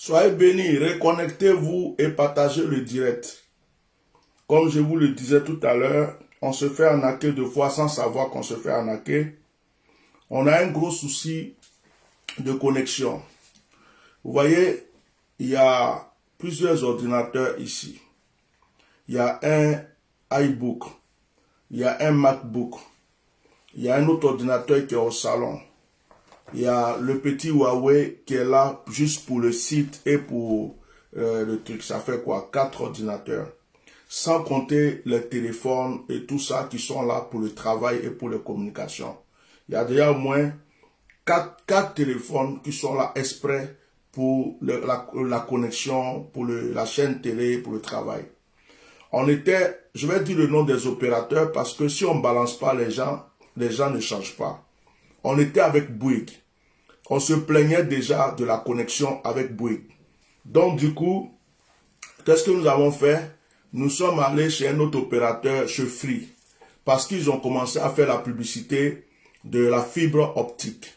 Soyez bénis, reconnectez-vous et partagez le direct. Comme je vous le disais tout à l'heure, on se fait arnaquer deux fois sans savoir qu'on se fait arnaquer. On a un gros souci de connexion. Vous voyez, il y a plusieurs ordinateurs ici. Il y a un iBook, il y a un MacBook, il y a un autre ordinateur qui est au salon. Il y a le petit Huawei qui est là juste pour le site et pour le truc. Ça fait quoi? 4 ordinateurs. Sans compter les téléphones et tout ça qui sont là pour le travail et pour les communications. Il y a déjà au moins 4 téléphones qui sont là exprès pour la connexion, pour la chaîne télé, pour le travail. On était, je vais dire le nom des opérateurs parce que si on ne balance pas les gens ne changent pas. On était avec Bouygues. On se plaignait déjà de la connexion avec Bouygues. Donc du coup, qu'est-ce que nous avons fait? Nous sommes allés chez un autre opérateur, chez Free, parce qu'ils ont commencé à faire la publicité de la fibre optique.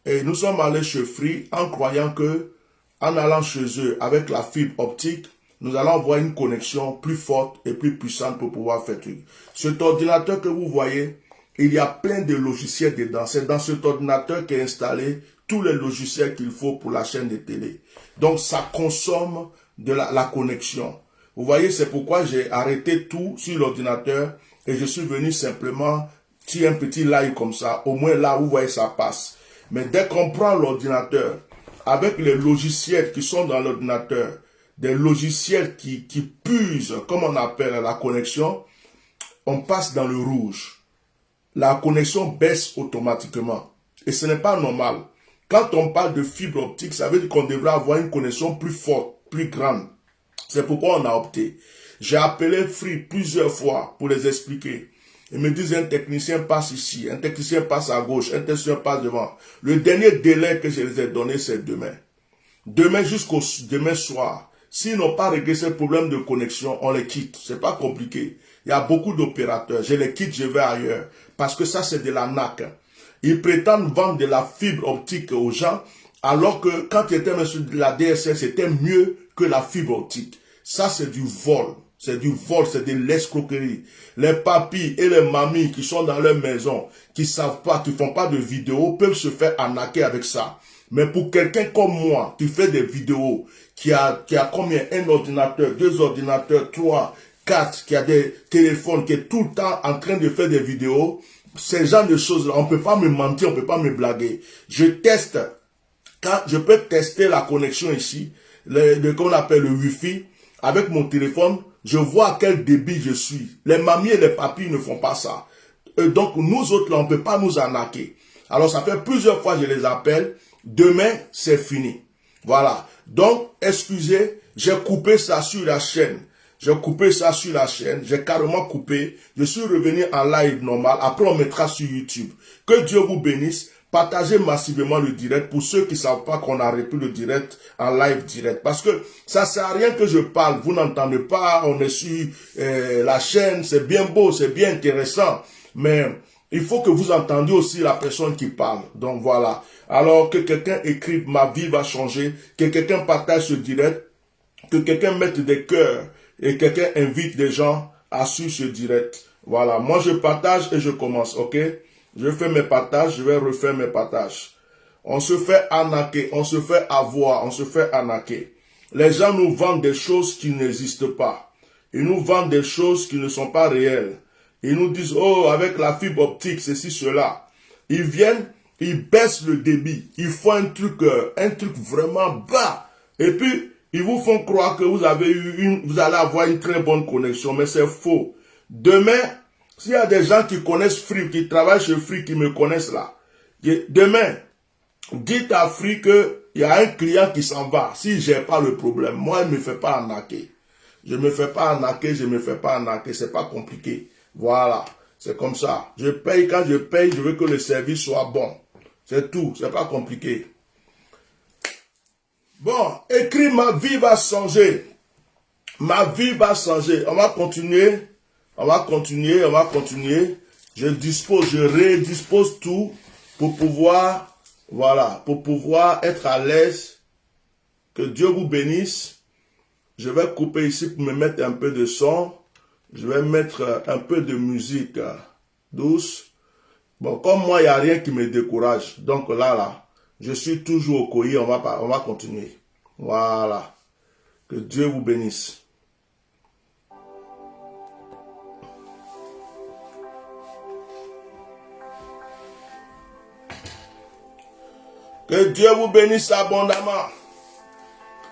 Et nous sommes allés chez Free en croyant que, en allant chez eux avec la fibre optique, nous allons avoir une connexion plus forte et plus puissante pour pouvoir faire tout. Cet ordinateur que vous voyez, il y a plein de logiciels dedans. C'est dans cet ordinateur qu'est installé tous les logiciels qu'il faut pour la chaîne de télé. Donc, ça consomme de la connexion. Vous voyez, c'est pourquoi j'ai arrêté tout sur l'ordinateur et je suis venu simplement tirer un petit live comme ça. Au moins là, vous voyez, ça passe. Mais dès qu'on prend l'ordinateur, avec les logiciels qui sont dans l'ordinateur, des logiciels qui puisent, comme on appelle la connexion, on passe dans le rouge. La connexion baisse automatiquement. Et ce n'est pas normal. Quand on parle de fibre optique, ça veut dire qu'on devrait avoir une connexion plus forte, plus grande. C'est pourquoi on a opté. J'ai appelé Free plusieurs fois pour les expliquer. Ils me disent un technicien passe ici, un technicien passe à gauche, un technicien passe devant. Le dernier délai que je les ai donné, c'est demain. Demain jusqu'au demain soir. S'ils n'ont pas réglé ce problème de connexion, on les quitte. C'est pas compliqué. Il y a beaucoup d'opérateurs. Je les quitte, je vais ailleurs. Parce que ça, c'est de la NAC. Ils prétendent vendre de la fibre optique aux gens, alors que quand ils étaient sur la DSL, c'était mieux que la fibre optique. Ça, c'est du vol. C'est du vol, c'est de l'escroquerie. Les papis et les mamies qui sont dans leur maison, qui savent pas, qui font pas de vidéos, peuvent se faire arnaquer avec ça. Mais pour quelqu'un comme moi, qui fait des vidéos, qui a combien? Un ordinateur, 2 ordinateurs, 3, 4, qui a des téléphones, qui est tout le temps en train de faire des vidéos, ces genre de choses-là, on peut pas me mentir, on peut pas me blaguer. Je teste, quand je peux tester la connexion ici, qu'on appelle le Wi-Fi, avec mon téléphone, je vois à quel débit je suis. Les mamies et les papis ne font pas ça. Donc nous autres là, on ne peut pas nous arnaquer. Alors ça fait plusieurs fois que je les appelle. Demain, c'est fini. Voilà. Donc, excusez, j'ai coupé ça sur la chaîne. J'ai coupé ça sur la chaîne. J'ai carrément coupé. Je suis revenu en live normal. Après, on mettra sur YouTube. Que Dieu vous bénisse. Partagez massivement le direct pour ceux qui ne savent pas qu'on a arrêté le direct en live direct. Parce que ça ne sert à rien que je parle. Vous n'entendez pas. On est sur la chaîne. C'est bien beau. C'est bien intéressant. Mais il faut que vous entendiez aussi la personne qui parle. Donc voilà. Alors que quelqu'un écrive « Ma vie va changer », que quelqu'un partage ce direct, que quelqu'un mette des cœurs et quelqu'un invite des gens à suivre ce direct. Voilà. Moi, je partage et je commence. OK? Je fais mes partages, je vais refaire mes partages. On se fait arnaquer, on se fait avoir, on se fait arnaquer. Les gens nous vendent des choses qui n'existent pas. Ils nous vendent des choses qui ne sont pas réelles. Ils nous disent, oh, avec la fibre optique, ceci, cela. Ils viennent, ils baissent le débit. Ils font un truc vraiment bas. Et puis, ils vous font croire que vous allez avoir une très bonne connexion, mais c'est faux. Demain, s'il y a des gens qui connaissent Free, qui travaillent chez Free, qui me connaissent là, demain, dites à Free qu'il y a un client qui s'en va. Si je n'ai pas le problème, moi, il ne me fait pas arnaquer. Je ne me fais pas arnaquer, je ne me fais pas arnaquer. C'est pas compliqué. Voilà. C'est comme ça. Je paye quand je paye, je veux que le service soit bon. C'est tout. C'est pas compliqué. Bon, écris ma vie va changer. Ma vie va changer. On va continuer. On va continuer, on va continuer. Je dispose, je redispose tout pour pouvoir, voilà, pour pouvoir être à l'aise Que Dieu vous bénisse. Je vais couper ici pour me mettre un peu de son. Je vais mettre un peu de musique douce. Bon, comme moi, il n'y a rien qui me décourage. Donc là, je suis toujours au courrier. On va continuer. Voilà. Que Dieu vous bénisse. Que Dieu vous bénisse abondamment.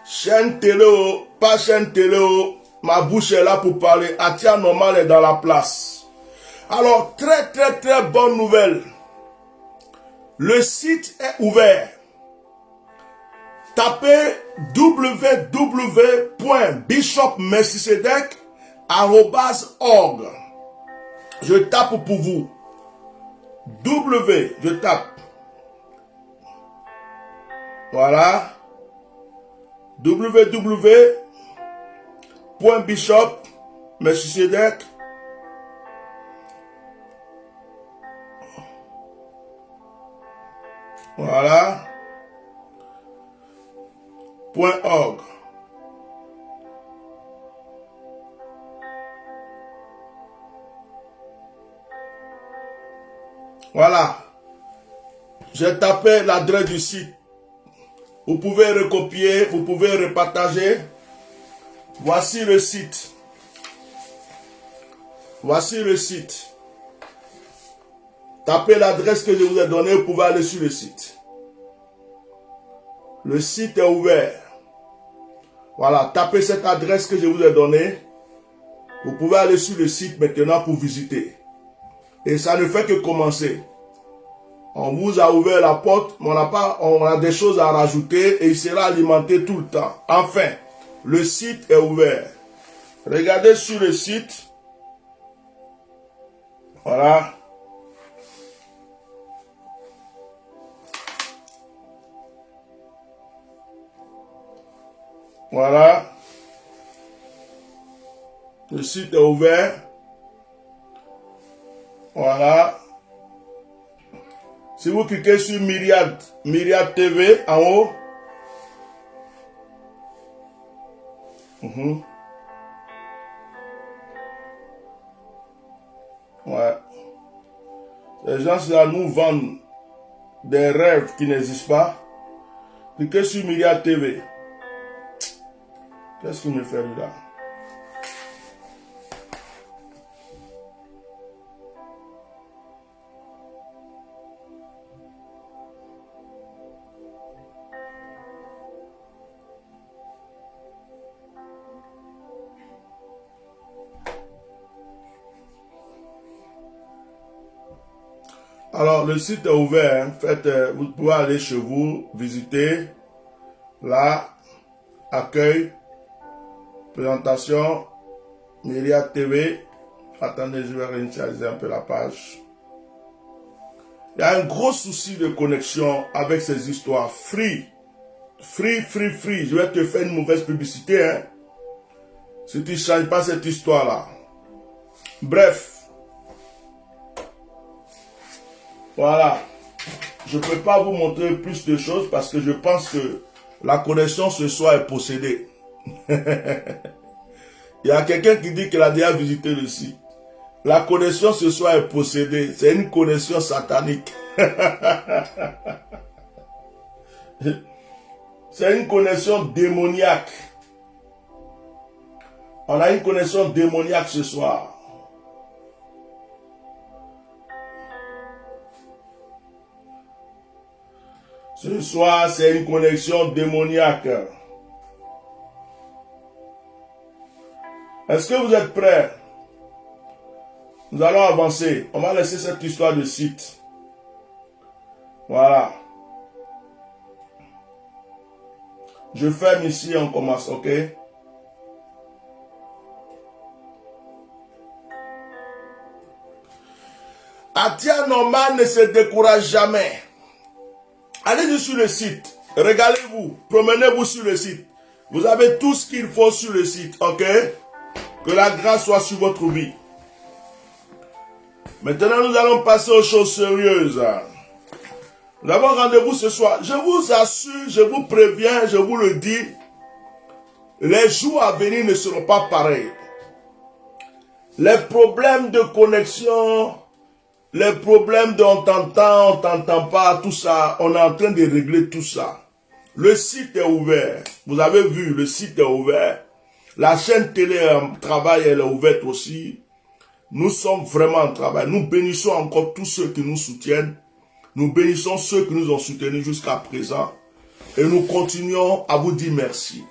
Chaîne télé, pas chaîne télé, ma bouche est là pour parler. Atia Normal est dans la place. Alors, très bonne nouvelle. Le site est ouvert. Tapez www.bishopmelchisedec@org. Je tape pour vous. Je tape. Voilà. www.bishopmelchisedec. Voilà. .org. Voilà. J'ai tapé l'adresse du site. Vous pouvez recopier, vous pouvez repartager. Voici le site. Voici le site. Tapez l'adresse que je vous ai donnée, vous pouvez aller sur le site. Le site est ouvert. Voilà, tapez cette adresse que je vous ai donnée. Vous pouvez aller sur le site maintenant pour visiter. Et ça ne fait que commencer. On vous a ouvert la porte, mais on a des choses à rajouter et il sera alimenté tout le temps. Enfin, le site est ouvert. Regardez sur le site. Voilà. Voilà. Le site est ouvert. Voilà. Si vous cliquez sur Myriad TV en haut. Ouais. Les gens là nous vendent des rêves qui n'existent pas. Cliquez sur Myriad TV. Qu'est-ce qu'il me fait là? Alors, le site est ouvert. En fait, vous pouvez aller chez vous, visiter. Là, accueil, présentation, Myriad TV. Attendez, je vais réinitialiser un peu la page. Il y a un gros souci de connexion avec ces histoires. Free. Je vais te faire une mauvaise publicité. Hein, si tu ne changes pas cette histoire-là. Bref. Voilà. Je ne peux pas vous montrer plus de choses parce que je pense que la connexion ce soir est possédée. Il y a quelqu'un qui dit qu'il a déjà visité le site. La connexion ce soir est possédée. C'est une connexion satanique. C'est une connexion démoniaque. On a une connexion démoniaque ce soir. Ce soir, c'est une connexion démoniaque. Est-ce que vous êtes prêts? Nous allons avancer. On va laisser cette histoire de site. Voilà. Je ferme ici, on commence, ok? Atia Normal ne se décourage jamais. Allez-y sur le site. Regardez-vous. Promenez-vous sur le site. Vous avez tout ce qu'il faut sur le site, ok? Que la grâce soit sur votre vie. Maintenant, nous allons passer aux choses sérieuses. Nous avons rendez-vous ce soir. Je vous assure, je vous préviens, je vous le dis, les jours à venir ne seront pas pareils. Les problèmes de connexion, les problèmes de on t'entend pas, tout ça, on est en train de régler tout ça. Le site est ouvert. Vous avez vu, le site est ouvert. La chaîne télé travail, elle est ouverte aussi. Nous sommes vraiment en travail. Nous bénissons encore tous ceux qui nous soutiennent. Nous bénissons ceux qui nous ont soutenus jusqu'à présent. Et nous continuons à vous dire merci.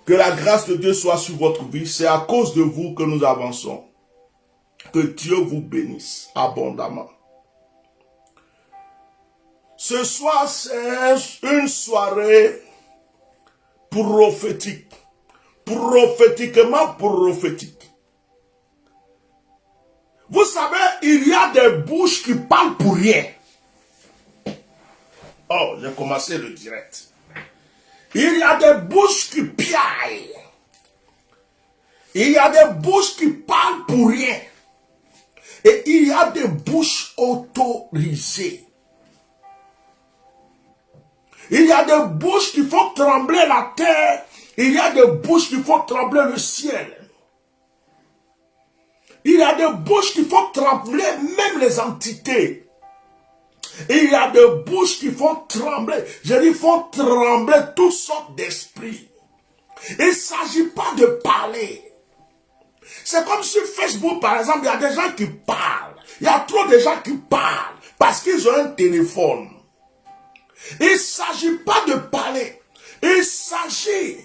Que la grâce de Dieu soit sur votre vie. C'est à cause de vous que nous avançons. Que Dieu vous bénisse abondamment. Ce soir, c'est une soirée prophétique. Prophétiquement prophétique. Vous savez, il y a des bouches qui parlent pour rien. Oh, j'ai commencé le direct. Il y a des bouches qui piaillent. Il y a des bouches qui parlent pour rien. Et il y a des bouches autorisées. Il y a des bouches qui font trembler la terre. Il y a des bouches qui font trembler le ciel. Il y a des bouches qui font trembler même les entités. Et il y a des bouches qui font trembler. Je dis font trembler toutes sortes d'esprits. Il ne s'agit pas de parler. C'est comme sur Facebook, par exemple, il y a des gens qui parlent. Il y a trop de gens qui parlent parce qu'ils ont un téléphone. Il ne s'agit pas de parler. Il s'agit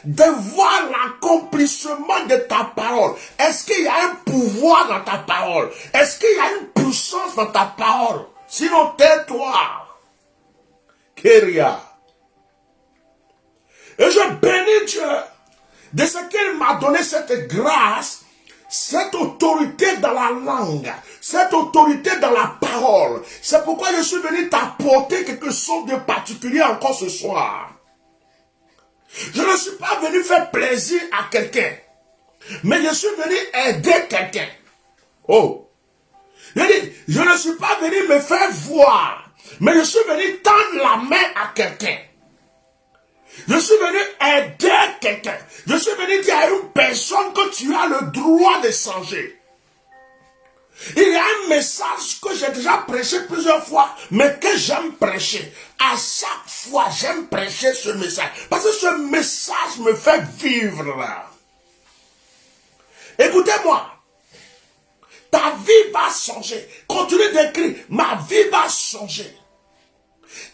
de voir l'accomplissement de ta parole. Est-ce qu'il y a un pouvoir dans ta parole? Est-ce qu'il y a une puissance dans ta parole? Sinon, tais-toi. Kéria. Et je bénis Dieu de ce qu'il m'a donné cette grâce, cette autorité dans la langue, cette autorité dans la parole. C'est pourquoi je suis venu t'apporter quelque chose de particulier encore ce soir. Je ne suis pas venu faire plaisir à quelqu'un, mais je suis venu aider quelqu'un. Oh, je ne suis pas venu me faire voir, mais je suis venu tendre la main à quelqu'un. Je suis venu aider quelqu'un. Je suis venu dire à une personne que tu as le droit de changer. Il y a un message que j'ai déjà prêché plusieurs fois, mais que j'aime prêcher. À chaque fois, j'aime prêcher ce message. Parce que ce message me fait vivre. Écoutez-moi. Ta vie va changer. Continue d'écrire. Ma vie va changer.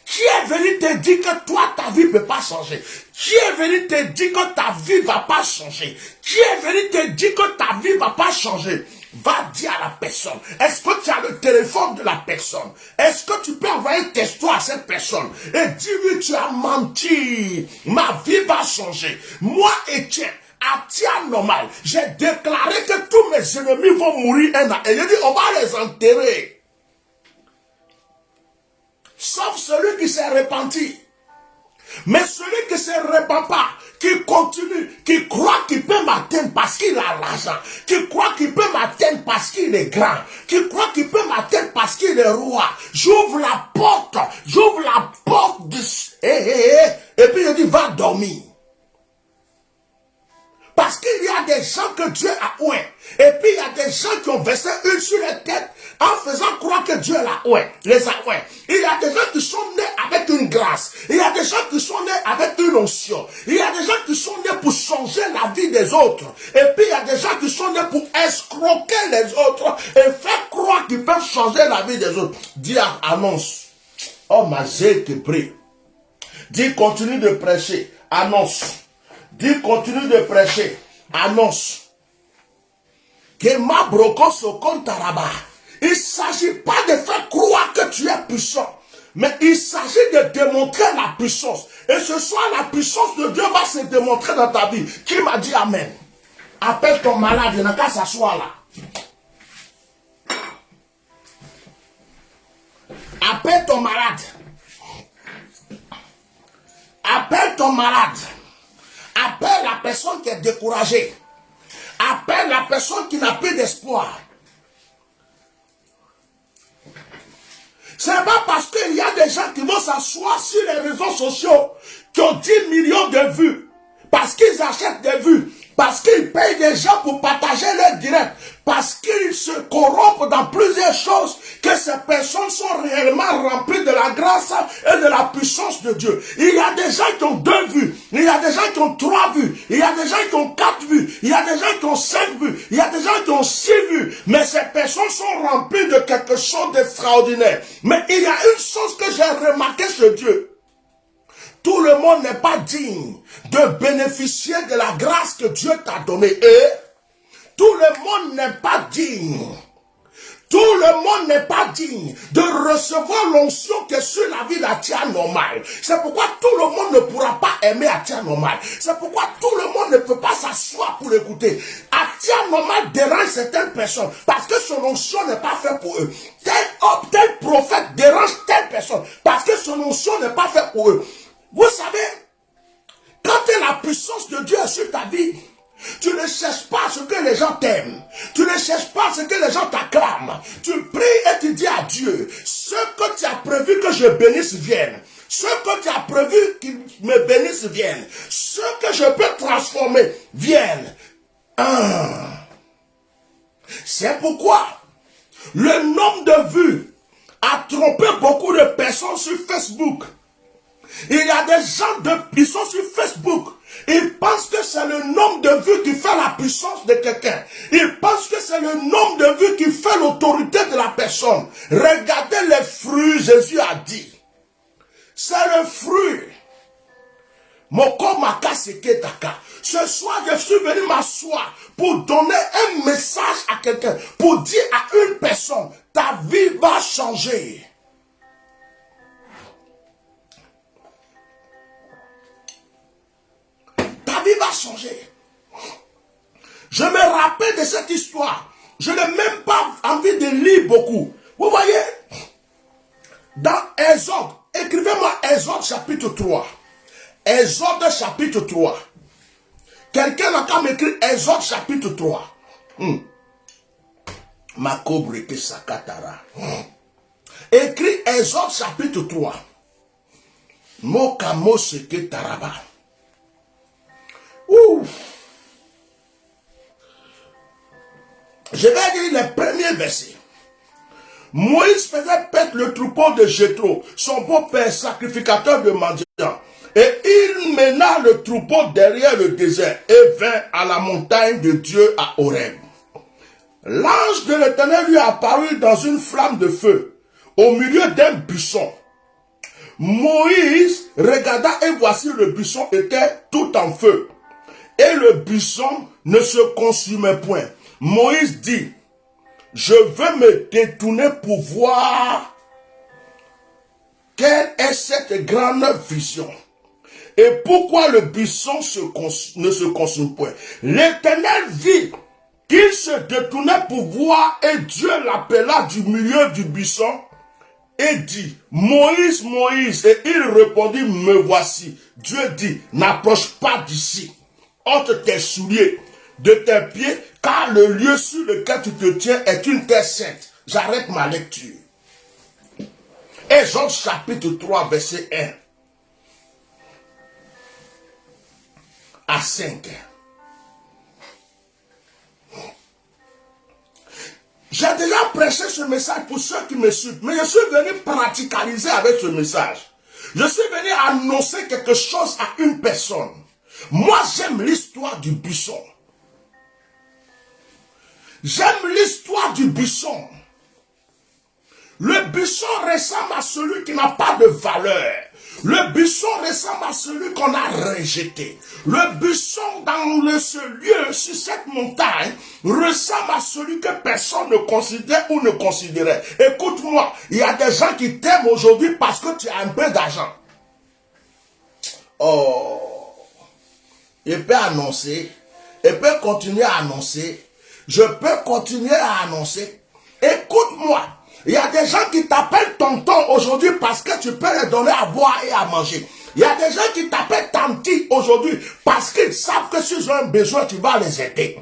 Qui est venu te dire que toi, ta vie ne peut pas changer? Qui est venu te dire que ta vie ne va pas changer? Qui est venu te dire que ta vie ne va pas changer? Va dire à la personne. Est-ce que tu as le téléphone de la personne? Est-ce que tu peux envoyer un texto à cette personne? Et dis-lui, tu as menti. Ma vie va changer. Moi, Etienne, à tia normal, j'ai déclaré que tous mes ennemis vont mourir un an. Et je dis, on va les enterrer. Sauf celui qui s'est repenti. Mais celui qui ne se répand pas, qui continue, qui croit qu'il peut m'atteindre parce qu'il a l'argent, qui croit qu'il peut m'atteindre parce qu'il est grand, qui croit qu'il peut m'atteindre parce qu'il est roi, j'ouvre la porte et puis je dis, va dormir. Parce qu'il y a des gens que Dieu a oué. Et puis il y a des gens qui ont versé une sur les têtes en faisant croire que Dieu l'a oué, les a oué. Il y a des gens qui sont nés avec une grâce. Il y a des gens qui sont nés avec une onction. Il y a des gens qui sont nés pour changer la vie des autres. Et puis il y a des gens qui sont nés pour escroquer les autres et faire croire qu'ils peuvent changer la vie des autres. Dis annonce. Oh ma Dieu qui prie. Dis continue de prêcher. Annonce. Dis continue de prêcher. Annonce. Que ma broco se compte là-bas. Il ne s'agit pas de faire croire que tu es puissant. Mais il s'agit de démontrer la puissance. Et ce soir, la puissance de Dieu va se démontrer dans ta vie. Qui m'a dit amen? Appelle ton malade, il n'a qu'à s'asseoir là. Appelle ton malade. Appelle ton malade. Appelle la personne qui est découragée. Appelle la personne qui n'a plus d'espoir. Ce n'est pas parce qu'il y a des gens qui vont s'asseoir sur les réseaux sociaux qui ont 10 millions de vues, parce qu'ils achètent des vues, parce qu'ils payent des gens pour partager leur direct, parce qu'ils se corrompent dans plusieurs choses, que ces personnes sont réellement remplies de la grâce et de la puissance de Dieu. Il y a des gens qui ont 2 vues, il y a des gens qui ont 3 vues, il y a des gens qui ont 4 vues, il y a des gens qui ont 5 vues, il y a des gens qui ont 6 vues, mais ces personnes sont remplies de quelque chose d'extraordinaire. Mais il y a une chose que j'ai remarqué chez Dieu. Tout le monde n'est pas digne de bénéficier de la grâce que Dieu t'a donnée. Et tout le monde n'est pas digne. Tout le monde n'est pas digne de recevoir l'onction qui est sur la vie d'Atia Normal. C'est pourquoi tout le monde ne pourra pas aimer Atia Normal. C'est pourquoi tout le monde ne peut pas s'asseoir pour l'écouter. Atia Normal dérange certaines personnes parce que son onction n'est pas faite pour eux. Tel prophète dérange telle personne parce que son onction n'est pas faite pour eux. Vous savez, quand la puissance de Dieu est sur ta vie, tu ne cherches pas ce que les gens t'aiment. Tu ne cherches pas ce que les gens t'acclament. Tu pries et tu dis à Dieu, ce que tu as prévu que je bénisse vienne. Ce que tu as prévu qu'il me bénisse vienne. Ce que je peux transformer vienne. C'est pourquoi le nombre de vues a trompé beaucoup de personnes sur Facebook. Il y a des gens qui sont sur Facebook. Ils pensent que c'est le nombre de vues qui fait la puissance de quelqu'un. Ils pensent que c'est le nombre de vues qui fait l'autorité de la personne. Regardez les fruits, Jésus a dit. C'est le fruit. Moko maka seketaka. Ce soir, je suis venu m'asseoir pour donner un message à quelqu'un. Pour dire à une personne, ta vie va changer. Ta vie va changer. Je me rappelle de cette histoire. Je n'ai même pas envie de lire beaucoup. Vous voyez, dans Exode, écrivez-moi Exode chapitre 3. Exode chapitre 3. Quelqu'un n'a qu'à m'écrire Exode chapitre 3. Makobreke sakatara. Écrit Exode chapitre 3. Mokamo seke taraba. Je vais lire les premiers versets. Moïse faisait paître le troupeau de Jéthro, son beau-père sacrificateur de mendiants. Et il mena le troupeau derrière le désert et vint à la montagne de Dieu à Horeb. L'ange de l'Éternel lui apparut dans une flamme de feu, au milieu d'un buisson. Moïse regarda et voici le buisson était tout en feu. Et le buisson ne se consumait point. Moïse dit, je veux me détourner pour voir quelle est cette grande vision. Et pourquoi le buisson ne se consume point. L'Éternel vit qu'il se détournait pour voir et Dieu l'appela du milieu du buisson et dit, Moïse, Moïse. Et il répondit, me voici. Dieu dit, n'approche pas d'ici. Ôte tes souliers de tes pieds, car le lieu sur lequel tu te tiens est une terre sainte. J'arrête ma lecture. Exode chapitre 3, verset 1 à 5. J'ai déjà prêché ce message pour ceux qui me suivent, mais je suis venu pratiqualiser avec ce message. Je suis venu annoncer quelque chose à une personne. Moi, j'aime l'histoire du buisson. J'aime l'histoire du buisson. Le buisson ressemble à celui qui n'a pas de valeur. Le buisson ressemble à celui qu'on a rejeté. Le buisson dans ce lieu, sur cette montagne, ressemble à celui que personne ne considère ou ne considérait. Écoute-moi, il y a des gens qui t'aiment aujourd'hui parce que tu as un peu d'argent. Oh, il peut annoncer, il peut continuer à annoncer. Je peux continuer à annoncer. Écoute-moi. Il y a des gens qui t'appellent tonton aujourd'hui parce que tu peux leur donner à boire et à manger. Il y a des gens qui t'appellent tanti aujourd'hui parce qu'ils savent que s'ils ont un besoin, tu vas les aider.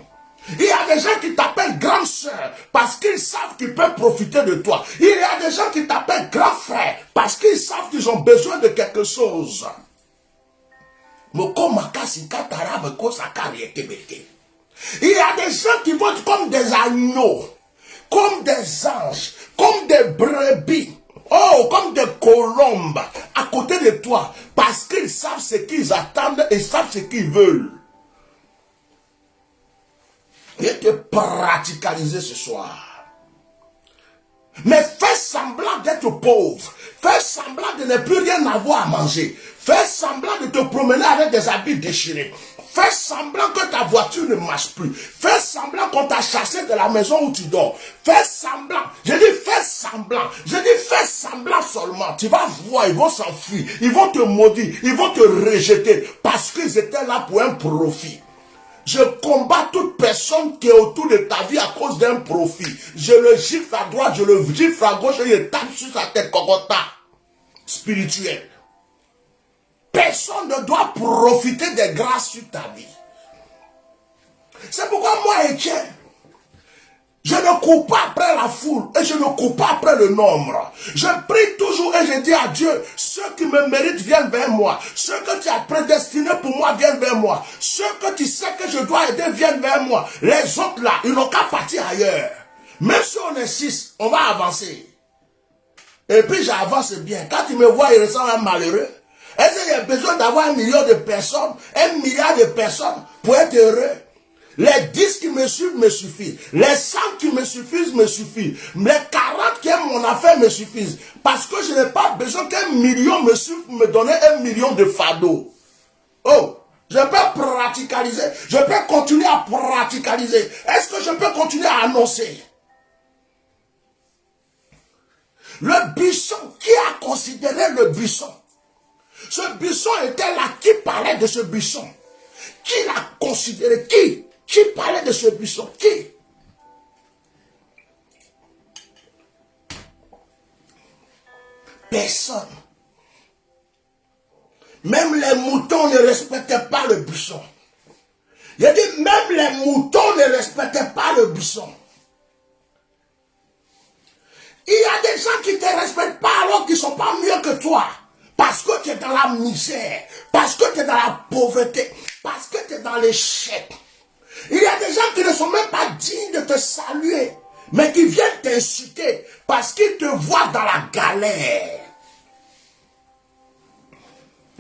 Il y a des gens qui t'appellent grande sœur parce qu'ils savent qu'ils peuvent profiter de toi. Il y a des gens qui t'appellent grand frère parce qu'ils savent qu'ils ont besoin de quelque chose. Il y a des gens qui vont être comme des agneaux, comme des anges, comme des brebis, oh, comme des colombes à côté de toi parce qu'ils savent ce qu'ils attendent et savent ce qu'ils veulent. Et te praticaliser ce soir. Mais fais semblant d'être pauvre. Fais semblant de ne plus rien avoir à manger. Fais semblant de te promener avec des habits déchirés. Fais semblant que ta voiture ne marche plus. Fais semblant qu'on t'a chassé de la maison où tu dors. Fais semblant. Je dis fais semblant. Je dis fais semblant seulement. Tu vas voir, ils vont s'enfuir. Ils vont te maudire. Ils vont te rejeter. Parce qu'ils étaient là pour un profit. Je combats toute personne qui est autour de ta vie à cause d'un profit. Je le gifle à droite, je le gifle à gauche, et je tape sur sa tête cocota spirituelle. Personne ne doit profiter des grâces sur ta vie. C'est pourquoi moi, Etienne, je ne cours pas après la foule et je ne cours pas après le nombre. Je prie toujours et je dis à Dieu, ceux qui me méritent viennent vers moi. Ceux que tu as prédestinés pour moi viennent vers moi. Ceux que tu sais que je dois aider viennent vers moi. Les autres là, ils n'ont qu'à partir ailleurs. Même si on est 6, on va avancer. Et puis j'avance bien. Quand tu me vois, il ressemble à un malheureux. Est-ce qu'il y a besoin d'avoir 1 million de personnes, 1 milliard de personnes pour être heureux? Les 10 qui me suivent me suffisent. Les 100 qui me suffisent me suffisent. Les 40 qui aiment mon affaire me suffisent. Parce que je n'ai pas besoin qu'1 million me suive pour me donner 1 million de fardeaux. Oh, je peux praticaliser. Je peux continuer à praticaliser. Est-ce que je peux continuer à annoncer? Le buisson, qui a considéré le buisson? Ce buisson était là. Qui parlait de ce buisson? Qui l'a considéré? Qui parlait de ce buisson? Qui? Personne. Même les moutons ne respectaient pas le buisson. Il a dit, même les moutons ne respectaient pas le buisson. Il y a des gens qui ne te respectent pas alors qu'ils ne sont pas mieux que toi. Parce que tu es dans la misère. Parce que tu es dans la pauvreté. Parce que tu es dans l'échec. Il y a des gens qui ne sont même pas dignes de te saluer, mais qui viennent t'insulter parce qu'ils te voient dans la galère.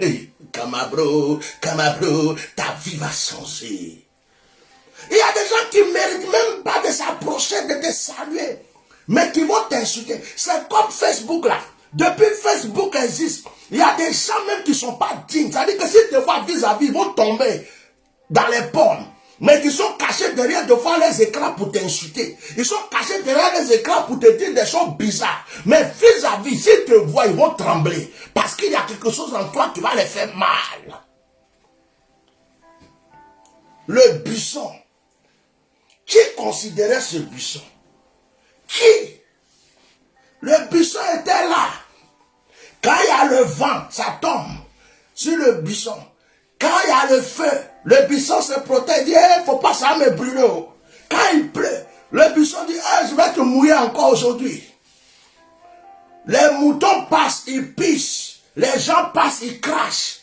Hey, Camabro, ta vie va changer. Il y a des gens qui ne méritent même pas de s'approcher, de te saluer, mais qui vont t'insulter. C'est comme Facebook là. Depuis Facebook existe, il y a des gens même qui ne sont pas dignes. C'est-à-dire que s'ils te voient vis-à-vis, ils vont tomber dans les pommes. Mais qui sont cachés derrière devant les écrans pour t'insulter. Ils sont cachés derrière les écrans pour te dire des choses bizarres. Mais vis-à-vis, s'ils te voient, ils vont trembler. Parce qu'il y a quelque chose en toi qui va les faire mal. Le buisson. Qui considérait ce buisson? Qui? Le buisson était là. Quand il y a le vent, ça tombe sur le buisson. Quand il y a le feu, le buisson se protège. Il dit, il ne faut pas ça me brûler. Quand il pleut, le buisson dit, je vais te mouiller encore aujourd'hui. Les moutons passent, ils pissent. Les gens passent, ils crachent.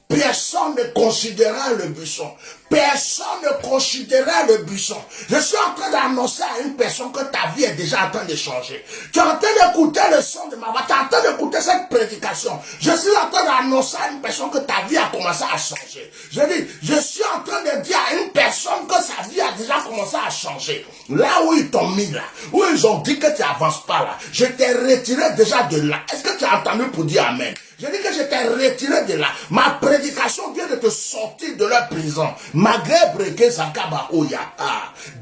Personne ne considérait le buisson. Personne ne considérait le buisson. Je suis en train d'annoncer à une personne que ta vie est déjà en train de changer. Tu es en train d'écouter le son de ma voix. Tu es en train d'écouter cette prédication. Je suis en train d'annoncer à une personne que ta vie a commencé à changer. Je suis en train de dire à une personne que sa vie a déjà commencé à changer. Là où ils t'ont mis là, où ils ont dit que tu n'avances pas là, je t'ai retiré déjà de là. Est-ce que tu as entendu pour dire amen? Je dis que je t'ai retiré de là. Ma prédication vient de te sortir de leur prison. Malgré Breke Sakaba Oya.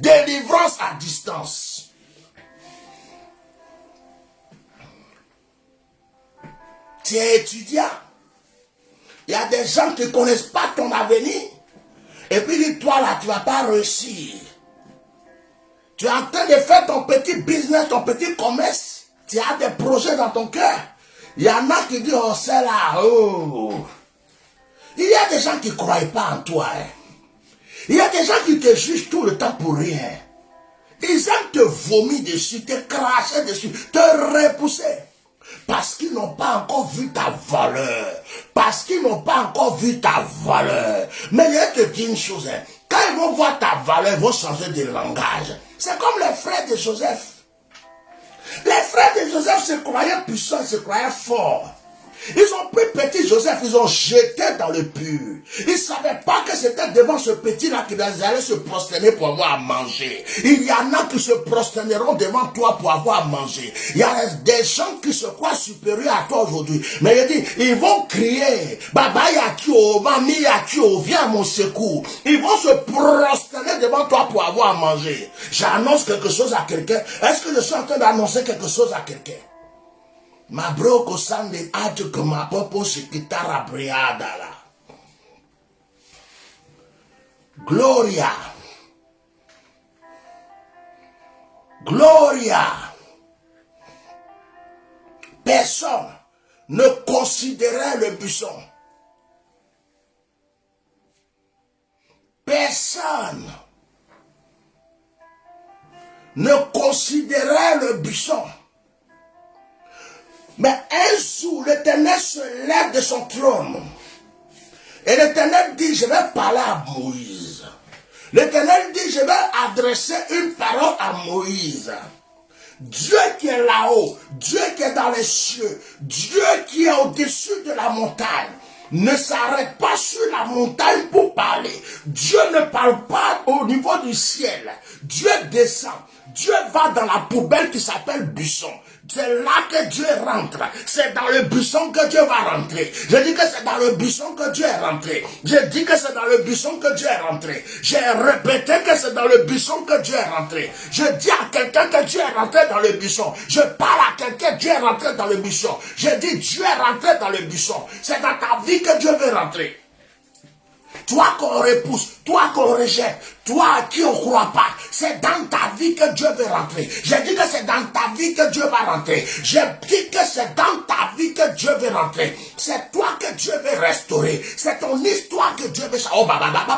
Délivrance à distance. Tu es étudiant. Il y a des gens qui ne connaissent pas ton avenir. Et puis dis, toi là, tu ne vas pas réussir. Tu es en train de faire ton petit business, ton petit commerce. Tu as des projets dans ton cœur. Il y en a qui disent, oh c'est là, oh. Il y a des gens qui ne croient pas en toi. Hein. Il y a des gens qui te jugent tout le temps pour rien. Ils aiment te vomir dessus, te cracher dessus, te repousser. Parce qu'ils n'ont pas encore vu ta valeur. Parce qu'ils n'ont pas encore vu ta valeur. Mais je te dis une chose, hein. Quand ils vont voir ta valeur, ils vont changer de langage. C'est comme les frères de Joseph. Les frères de Joseph se croyaient puissants, se croyaient forts. Ils ont pris petit Joseph, ils ont jeté dans le puits. Ils ne savaient pas que c'était devant ce petit-là qu'ils allaient se prosterner pour avoir à manger. Il y en a qui se prosterneront devant toi pour avoir à manger. Il y a des gens qui se croient supérieurs à toi aujourd'hui. Mais il dit, ils vont crier, Baba Yakio, Mami Yakio, viens à mon secours. Ils vont se prosterner devant toi pour avoir à manger. J'annonce quelque chose à quelqu'un. Est-ce que je suis en train d'annoncer quelque chose à quelqu'un? Ma broko sande atu que ma popo se kitara briada la. Gloria. Gloria. Personne ne considérait le buisson. Personne ne considérait le buisson. Mais un jour, l'Éternel se lève de son trône. Et l'Éternel dit, je vais parler à Moïse. L'Éternel dit, je vais adresser une parole à Moïse. Dieu qui est là-haut, Dieu qui est dans les cieux, Dieu qui est au-dessus de la montagne, ne s'arrête pas sur la montagne pour parler. Dieu ne parle pas au niveau du ciel. Dieu descend. Dieu va dans la poubelle qui s'appelle buisson. C'est là que Dieu rentre. C'est dans le buisson que Dieu va rentrer. Je dis que c'est dans le buisson que Dieu est rentré. Je dis que c'est dans le buisson que Dieu est rentré. J'ai répété que c'est dans le buisson que Dieu est rentré. Je dis à quelqu'un que Dieu est rentré dans le buisson. Je parle à quelqu'un, Dieu est rentré dans le buisson. Je dis Dieu est rentré dans le buisson. C'est dans ta vie que Dieu veut rentrer. Toi qu'on repousse, toi qu'on rejette, toi à qui on ne croit pas, c'est dans ta vie que Dieu veut rentrer. J'ai dit que c'est dans ta vie que Dieu va rentrer. J'ai dit que c'est dans ta vie que Dieu veut rentrer. C'est toi que Dieu veut restaurer. C'est ton histoire que Dieu veut changer.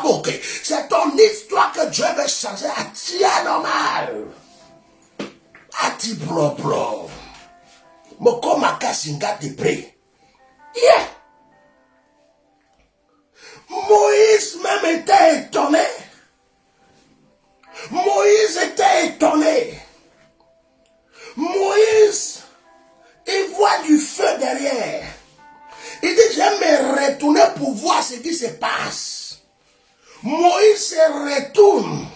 Oh, ok. C'est ton histoire que Dieu veut changer à tiens normal. À ti propre. Moko makasinga te prie. Yeah. Moïse même était étonné. Moïse était étonné. Moïse, il voit du feu derrière. Il dit, je vais me retourner pour voir ce qui se passe. Moïse se retourne.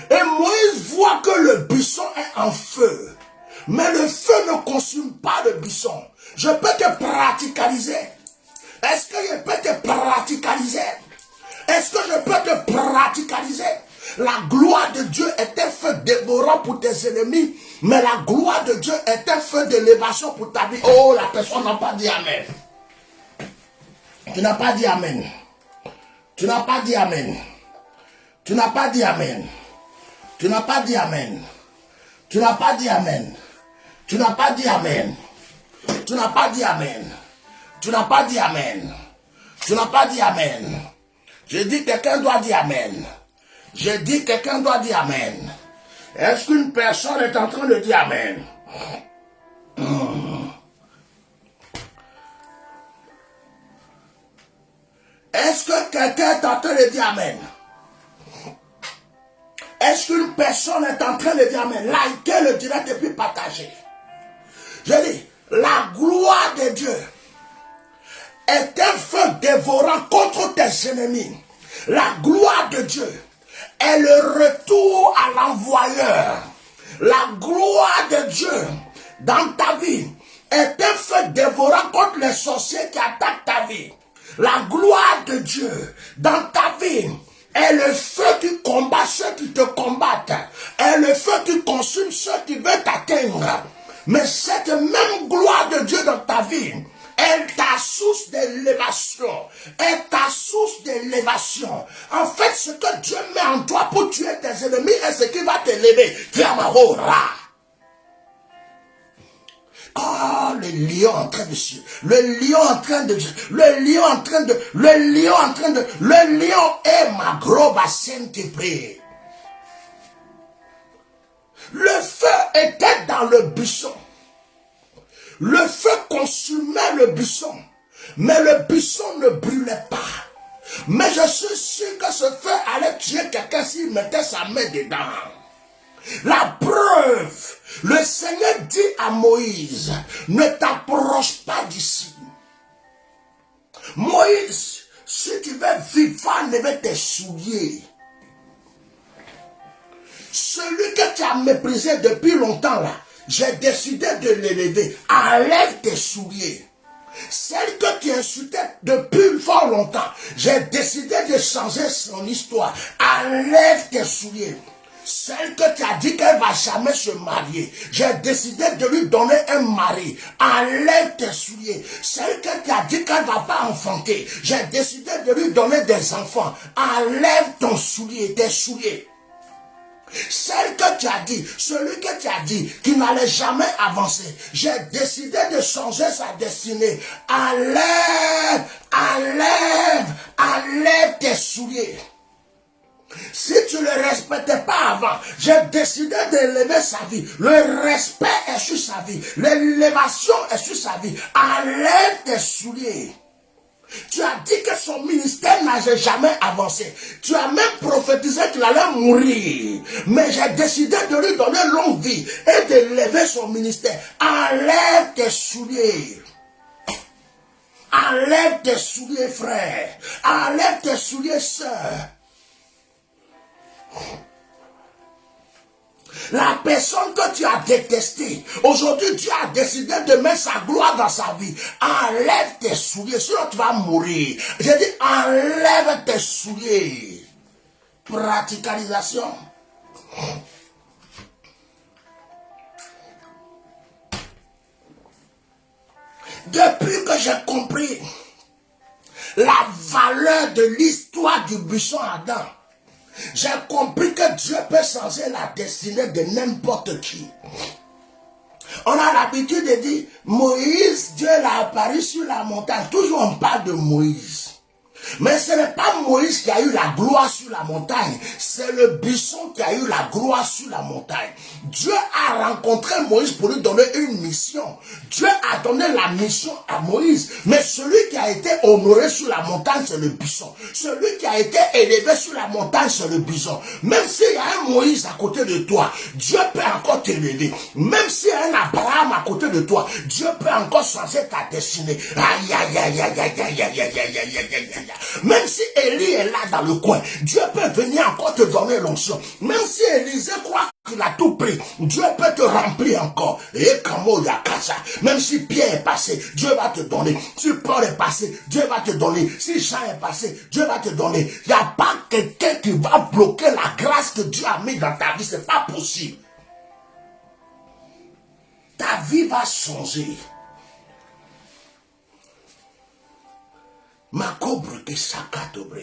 Et Moïse voit que le buisson est en feu. Mais le feu ne consume pas le buisson. Je peux te praticaliser. Est-ce que je peux te praticaliser? Est-ce que je peux te praticaliser? La gloire de Dieu est un feu dévorant pour tes ennemis, mais la gloire de Dieu est un feu d'élévation pour ta vie. Oh, la personne n'a pas dit Amen. Tu n'as pas dit Amen. Tu n'as pas dit Amen. Tu n'as pas dit Amen. Tu n'as pas dit Amen. Tu n'as pas dit Amen. Tu n'as pas dit Amen. Tu n'as pas dit Amen. Tu n'as pas dit Amen. Tu n'as pas dit Amen. J'ai dit quelqu'un doit dire Amen. J'ai dit quelqu'un doit dire Amen. Est-ce qu'une personne est en train de dire Amen? Est-ce que quelqu'un est en train de dire Amen? Est-ce qu'une personne est en train de dire Amen? Likez le direct et puis partagez. Je dis, la gloire de Dieu est un feu dévorant contre tes ennemis. La gloire de Dieu est le retour à l'envoyeur. La gloire de Dieu dans ta vie est un feu dévorant contre les sorciers qui attaquent ta vie. La gloire de Dieu dans ta vie est le feu qui combat ceux qui te combattent. Est le feu qui consume ceux qui veulent t'atteindre. Mais cette même gloire de Dieu dans ta vie est ta source d'élévation. Est ta source d'élévation. En fait, ce que Dieu met en toi pour tuer tes ennemis est ce qui va t'élever. Oh, le lion en train de suer. Le lion en train de... Le lion en train de... Le lion en train de... Le lion est ma gros bassin qui prie. Le feu était dans le buisson. Le feu consumait le buisson. Mais le buisson ne brûlait pas. Mais je suis sûr que ce feu allait tuer quelqu'un s'il mettait sa main dedans. La preuve, le Seigneur dit à Moïse, ne t'approche pas d'ici. Moïse, si tu veux vivre, va enlever tes souliers. Celui que tu as méprisé depuis longtemps là, j'ai décidé de l'élever. Enlève tes souliers. Celle que tu insultais depuis fort longtemps, j'ai décidé de changer son histoire. Enlève tes souliers. Celle que tu as dit qu'elle ne va jamais se marier, j'ai décidé de lui donner un mari. Enlève tes souliers. Celle que tu as dit qu'elle ne va pas enfanter, j'ai décidé de lui donner des enfants. Enlève ton soulier, tes souliers. Celle que tu as dit, celui que tu as dit, qui n'allait jamais avancer, j'ai décidé de changer sa destinée. Enlève, enlève, enlève tes souliers. Si tu ne le respectais pas avant, j'ai décidé d'élever sa vie. Le respect est sur sa vie. L'élévation est sur sa vie. Enlève tes souliers. Tu as dit que son ministère n'avait jamais avancé. Tu as même prophétisé qu'il allait mourir. Mais j'ai décidé de lui donner longue vie et d'élever son ministère. Enlève tes souliers. Enlève tes souliers, frère. Enlève tes souliers, sœur. La personne que tu as détestée, aujourd'hui tu as décidé de mettre sa gloire dans sa vie. Enlève tes souliers, sinon tu vas mourir. J'ai dit enlève tes souliers. Praticalisation. Depuis que j'ai compris la valeur de l'histoire du buisson Adam, j'ai compris que Dieu peut changer la destinée de n'importe qui. On a l'habitude de dire, Moïse, Dieu l'a apparu sur la montagne. Toujours on parle de Moïse. Mais ce n'est pas Moïse qui a eu la gloire sur la montagne. C'est le buisson qui a eu la gloire sur la montagne. Dieu a rencontré Moïse pour lui donner une mission. Dieu a donné la mission à Moïse. Mais celui qui a été honoré sur la montagne, c'est le buisson. Celui qui a été élevé sur la montagne, c'est le buisson. Même s'il y a un Moïse à côté de toi, Dieu peut encore t'élever. Même s'il y a un Abraham à côté de toi, Dieu peut encore changer ta destinée. Aïe, aïe, aïe, aïe, aïe, aïe, aïe, aïe, aïe, aïe, aïe, aïe, aïe. Même si Élie est là dans le coin, Dieu peut venir encore te donner l'onction. Même si Élisée croit qu'il a tout pris, Dieu peut te remplir encore. Et comme il y a ça, même si Pierre est passé, Dieu va te donner. Si Paul est passé, Dieu va te donner. Si Jean est passé, Dieu va te donner. Il n'y a pas quelqu'un qui va bloquer la grâce que Dieu a mis dans ta vie. Ce n'est pas possible. Ta vie va changer. Ma cobre qui s'accatobre.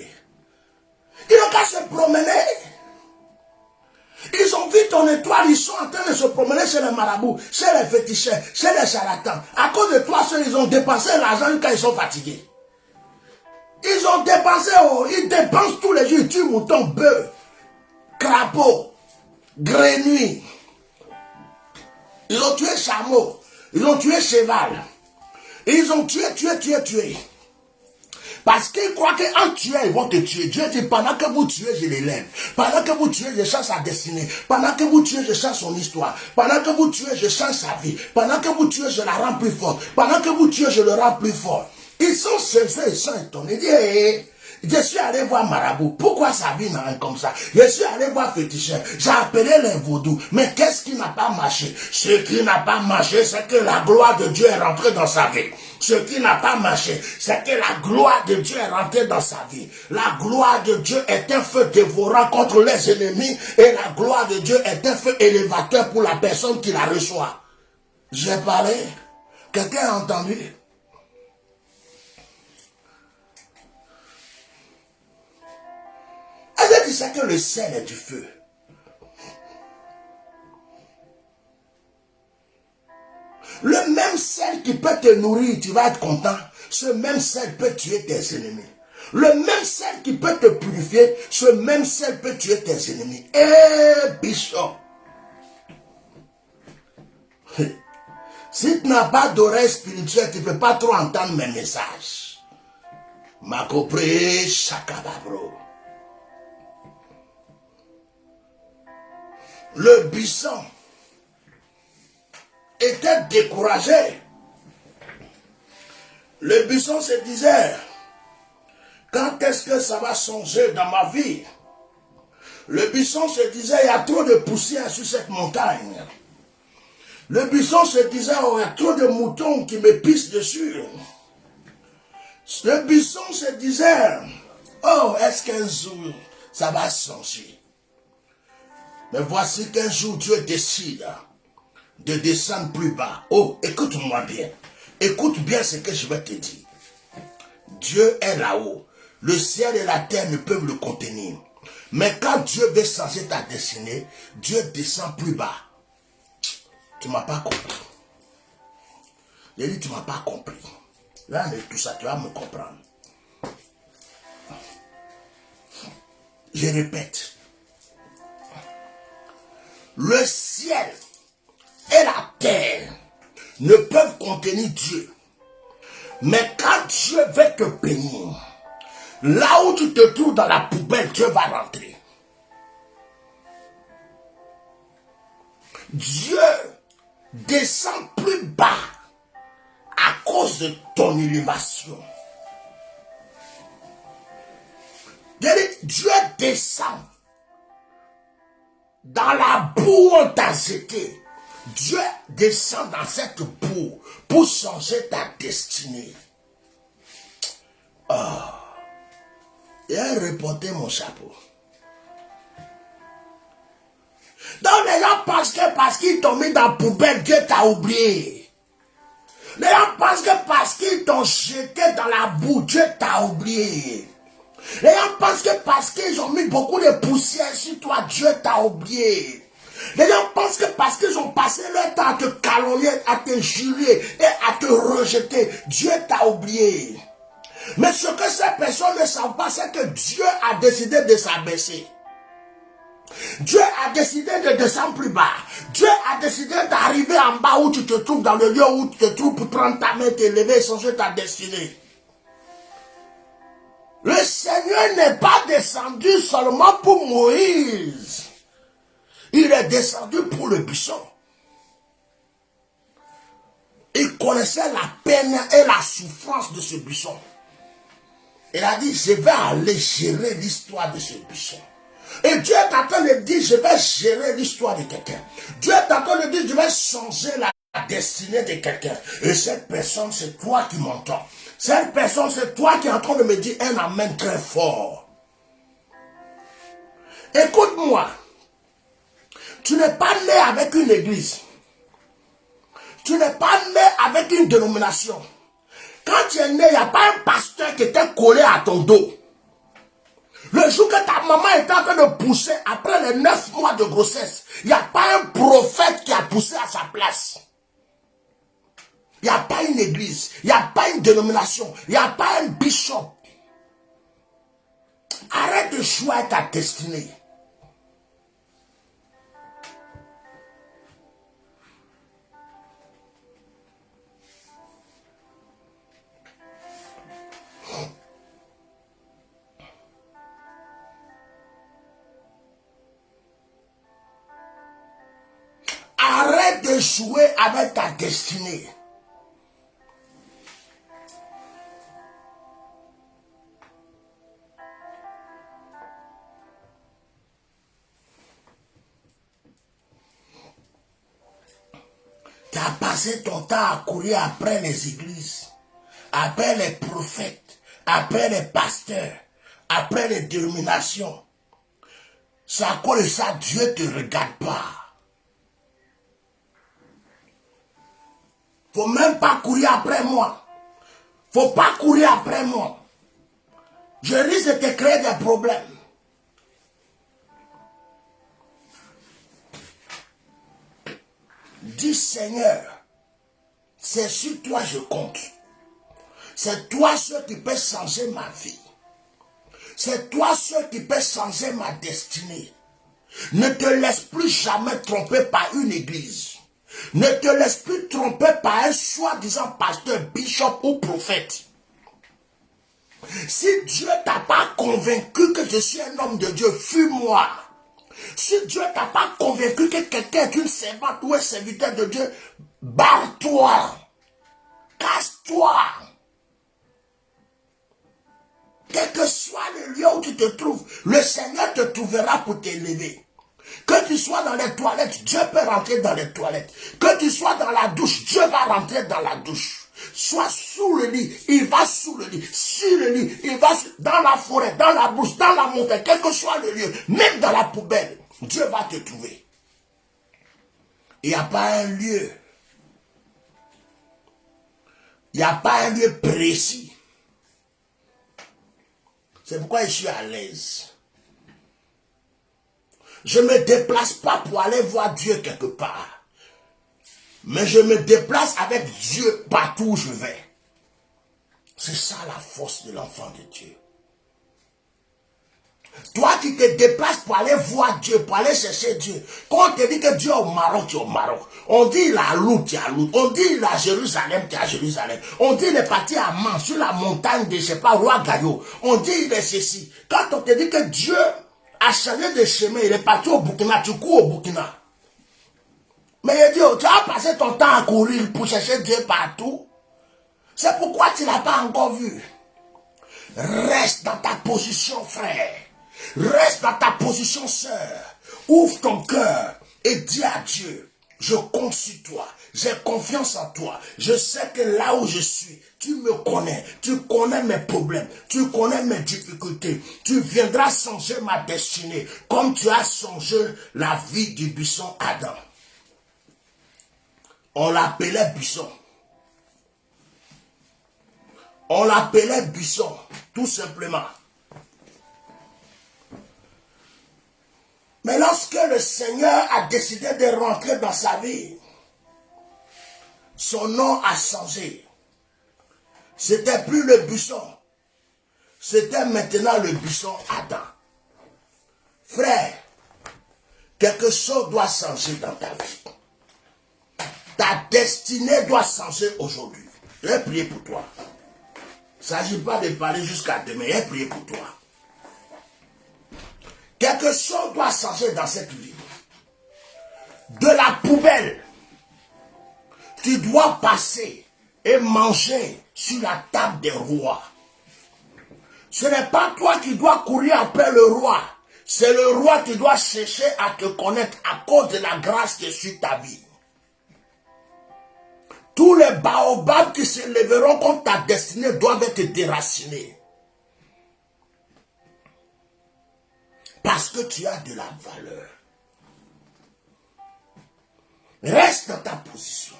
Ils n'ont qu'à se promener. Ils ont vu ton étoile, ils sont en train de se promener chez les marabouts, chez les féticheurs, chez les charlatans. À cause de toi, ils ont dépensé l'argent quand ils sont fatigués. Ils ont dépensé, ils dépensent tous les jours, ils tuent moutons, bœufs, crapauds, grenouilles. Ils ont tué chameau, ils ont tué cheval. Ils ont tué. Parce qu'ils croient qu'en tuant, ils vont te tuer. Dieu dit, pendant que vous tuez, je l'élève. Pendant que vous tuez, je change sa destinée. Pendant que vous tuez, je change son histoire. Pendant que vous tuez, je change sa vie. Pendant que vous tuez, je la rends plus forte. Pendant que vous tuez, je le rends plus fort. Ils sont cessés, ils sont étonnés. Ils disent, hey, je suis allé voir Marabout. Pourquoi sa vie n'a rien comme ça? Je suis allé voir féticheur. J'ai appelé les vaudous. Mais qu'est-ce qui n'a pas marché? Ce qui n'a pas marché, c'est que la gloire de Dieu est rentrée dans sa vie. Ce qui n'a pas marché, c'est que la gloire de Dieu est rentrée dans sa vie. La gloire de Dieu est un feu dévorant contre les ennemis. Et la gloire de Dieu est un feu élévateur pour la personne qui la reçoit. J'ai parlé. Quelqu'un a entendu? Est-ce que tu sais que le sel est du feu? Le même sel qui peut te nourrir, tu vas être content. Ce même sel peut tuer tes ennemis. Le même sel qui peut te purifier, ce même sel peut tuer tes ennemis. Eh, Bishop, si tu n'as pas d'oreille spirituelle, tu ne peux pas trop entendre mes messages. Makopré Shakababro. Le buisson était découragé. Le buisson se disait, quand est-ce que ça va changer dans ma vie? Le buisson se disait, il y a trop de poussière sur cette montagne. Le buisson se disait, oh, il y a trop de moutons qui me pissent dessus. Le buisson se disait, oh, est-ce qu'un jour ça va changer? Mais voici qu'un jour Dieu décide de descendre plus bas. Oh, écoute-moi bien. Écoute bien ce que je vais te dire. Dieu est là-haut. Le ciel et la terre ne peuvent le contenir. Mais quand Dieu veut changer ta destinée, Dieu descend plus bas. Tu ne m'as pas compris. J'ai dit, tu ne m'as pas compris. Là, de tout ça, tu vas me comprendre. Je répète. Le ciel et la terre ne peuvent contenir Dieu. Mais quand Dieu veut te bénir, là où tu te trouves dans la poubelle, Dieu va rentrer. Dieu descend plus bas à cause de ton élévation. Dieu descend dans la boue où on t'a jeté. Dieu descend dans cette boue pour changer ta destinée. Oh. Et reporter mon chapeau. Donc les gens pensent que parce qu'ils t'ont mis dans la poubelle, Dieu t'a oublié. Les gens pensent que parce qu'ils t'ont jeté dans la boue, Dieu t'a oublié. Les gens pensent que parce qu'ils ont mis beaucoup de poussière sur toi, Dieu t'a oublié. Les gens pensent que parce qu'ils ont passé leur temps à te calomnier, à te jurer et à te rejeter, Dieu t'a oublié. Mais ce que ces personnes ne savent pas, c'est que Dieu a décidé de s'abaisser. Dieu a décidé de descendre plus bas. Dieu a décidé d'arriver en bas où tu te trouves, dans le lieu où tu te trouves, pour prendre ta main, t'élever et changer ta destinée. Le Seigneur n'est pas descendu seulement pour Moïse. Il est descendu pour le buisson. Il connaissait la peine et la souffrance de ce buisson. Il a dit, je vais aller gérer l'histoire de ce buisson. Et Dieu est en train de dire, je vais gérer l'histoire de quelqu'un. Dieu est en train de dire, je vais changer la destinée de quelqu'un. Et cette personne, c'est toi qui m'entends. Cette personne, c'est toi qui es en train de me dire un amen très fort. Écoute-moi. Tu n'es pas né avec une église. Tu n'es pas né avec une dénomination. Quand tu es né, il n'y a pas un pasteur qui était collé à ton dos. Le jour que ta maman était en train de pousser, après les 9 mois de grossesse, il n'y a pas un prophète qui a poussé à sa place. Il n'y a pas une église, il n'y a pas une dénomination, il n'y a pas un bishop. Arrête de choisir ta destinée. Arrête de jouer avec ta destinée. Tu as passé ton temps à courir après les églises, après les prophètes, après les pasteurs, après les dénominations. C'est à cause de ça Dieu ne te regarde pas. Faut même pas courir après moi. Faut pas courir après moi. Je risque de te créer des problèmes. Dis Seigneur, C'est sur toi je compte. C'est toi seul qui peut changer ma vie. C'est toi seul qui peut changer ma destinée. Ne te laisse plus jamais tromper par une église. Ne te laisse plus tromper par un soi-disant pasteur, bishop ou prophète. Si Dieu t'a pas convaincu que je suis un homme de Dieu, fuis-moi. Si Dieu t'a pas convaincu que quelqu'un est une servante ou un serviteur de Dieu, barre-toi. Casse-toi. Quel que soit le lieu où tu te trouves, le Seigneur te trouvera pour t'élever. Que tu sois dans les toilettes, Dieu peut rentrer dans les toilettes. Que tu sois dans la douche, Dieu va rentrer dans la douche. Sois sous le lit, il va sous le lit. Sur le lit, il va dans la forêt, dans la brousse, dans la montagne, quel que soit le lieu, même dans la poubelle, Dieu va te trouver. Il n'y a pas un lieu. Il n'y a pas un lieu précis. C'est pourquoi je suis à l'aise. Je ne me déplace pas pour aller voir Dieu quelque part. Mais je me déplace avec Dieu partout où je vais. C'est ça la force de l'enfant de Dieu. Toi qui te déplaces pour aller voir Dieu, pour aller chercher Dieu. Quand on te dit que Dieu est au Maroc, tu es au Maroc. On dit il est à Lourdes, tu es à Lourdes. On dit il est à Jérusalem, tu es à Jérusalem. On dit il est parti à Man, sur la montagne de, je sais pas, Roi Gaillot. On dit il est ceci. Quand on te dit que Dieu a changé de chemin, il est parti au Burkina, tu cours au Burkina. Mais il dit, tu as passé ton temps à courir pour chercher Dieu partout. C'est pourquoi tu ne l'as pas encore vu. Reste dans ta position, frère. Reste dans ta position, sœur. Ouvre ton cœur et dis à Dieu, je compte sur toi. J'ai confiance en toi. Je sais que là où je suis, tu me connais. Tu connais mes problèmes. Tu connais mes difficultés. Tu viendras changer ma destinée comme tu as changé la vie du buisson Adam. On l'appelait buisson. On l'appelait buisson, tout simplement. Mais lorsque le Seigneur a décidé de rentrer dans sa vie, son nom a changé. C'était plus le buisson. C'était maintenant le buisson Adam. Frère, quelque chose doit changer dans ta vie. Ta destinée doit changer aujourd'hui. Je vais prier pour toi. Il ne s'agit pas de parler jusqu'à demain. Je vais prier pour toi. Quelque chose doit changer dans cette vie. De la poubelle, tu dois passer et manger sur la table des rois. Ce n'est pas toi qui dois courir après le roi. C'est le roi qui doit chercher à te connaître à cause de la grâce qui est sur ta vie. Tous les baobabs qui se lèveront contre ta destinée doivent être déracinés. Parce que tu as de la valeur. Reste dans ta position.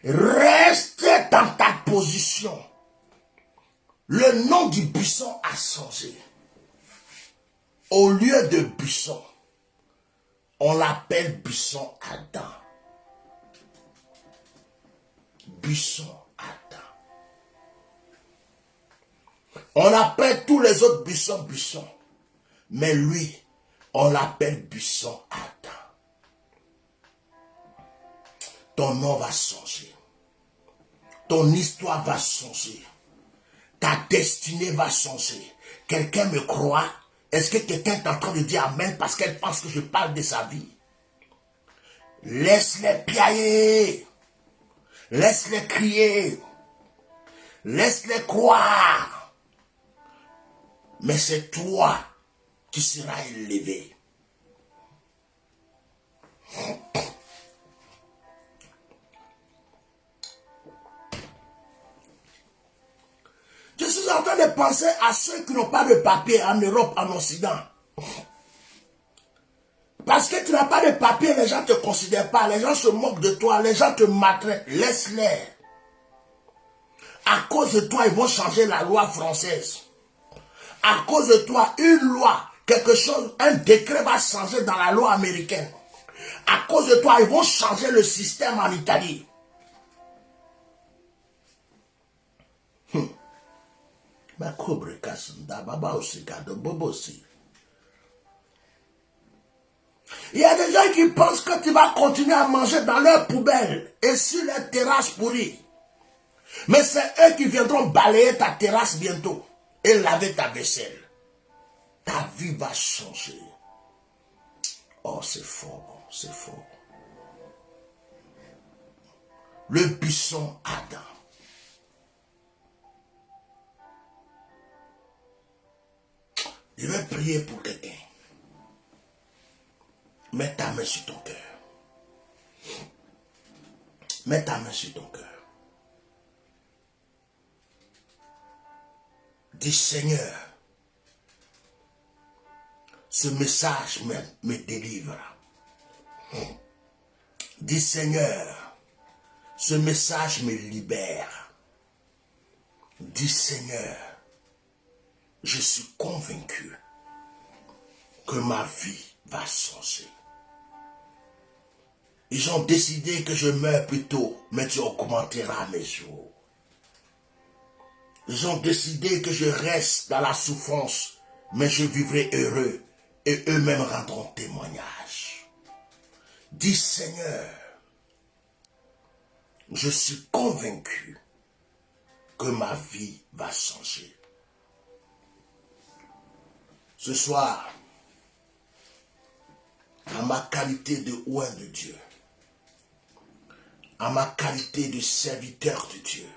Reste dans ta position. Le nom du buisson a changé. Au lieu de buisson, on l'appelle buisson Adam. Buisson Adam. On appelle tous les autres buissons buissons. Mais lui, on l'appelle buisson Adam. Ton nom va changer. Ton histoire va changer. Ta destinée va changer. Quelqu'un me croit? Est-ce que quelqu'un est en train de dire amen parce qu'elle pense que je parle de sa vie? Laisse-les piailler. Laisse-les crier. Laisse-les croire. Mais c'est toi qui seras élevé. Je suis en train de penser à ceux qui n'ont pas de papier en Europe, en Occident. Parce que tu n'as pas de papier, les gens ne te considèrent pas, les gens se moquent de toi, les gens te maltraitent. Laisse-les. À cause de toi, ils vont changer la loi française. À cause de toi, une loi, quelque chose, un décret va changer dans la loi américaine. À cause de toi, ils vont changer le système en Italie. Ma cobre kasunda, baba aussi, gado, bobo aussi. Il y a des gens qui pensent que tu vas continuer à manger dans leur poubelle et sur les terrasses pourries. Mais c'est eux qui viendront balayer ta terrasse bientôt et laver ta vaisselle. Ta vie va changer. Oh, c'est fort, c'est fort. Le buisson ardent. Je vais prier pour quelqu'un. Mets ta main sur ton cœur. Mets ta main sur ton cœur. Dis Seigneur, ce message me délivre. Dis Seigneur, ce message me libère. Dis Seigneur, je suis convaincu que ma vie va changer. Ils ont décidé que je meurs plus tôt, mais tu augmenteras mes jours. Ils ont décidé que je reste dans la souffrance, mais je vivrai heureux et eux-mêmes rendront témoignage. Dis Seigneur, je suis convaincu que ma vie va changer. Ce soir, à ma qualité de oint de Dieu, à ma qualité de serviteur de Dieu,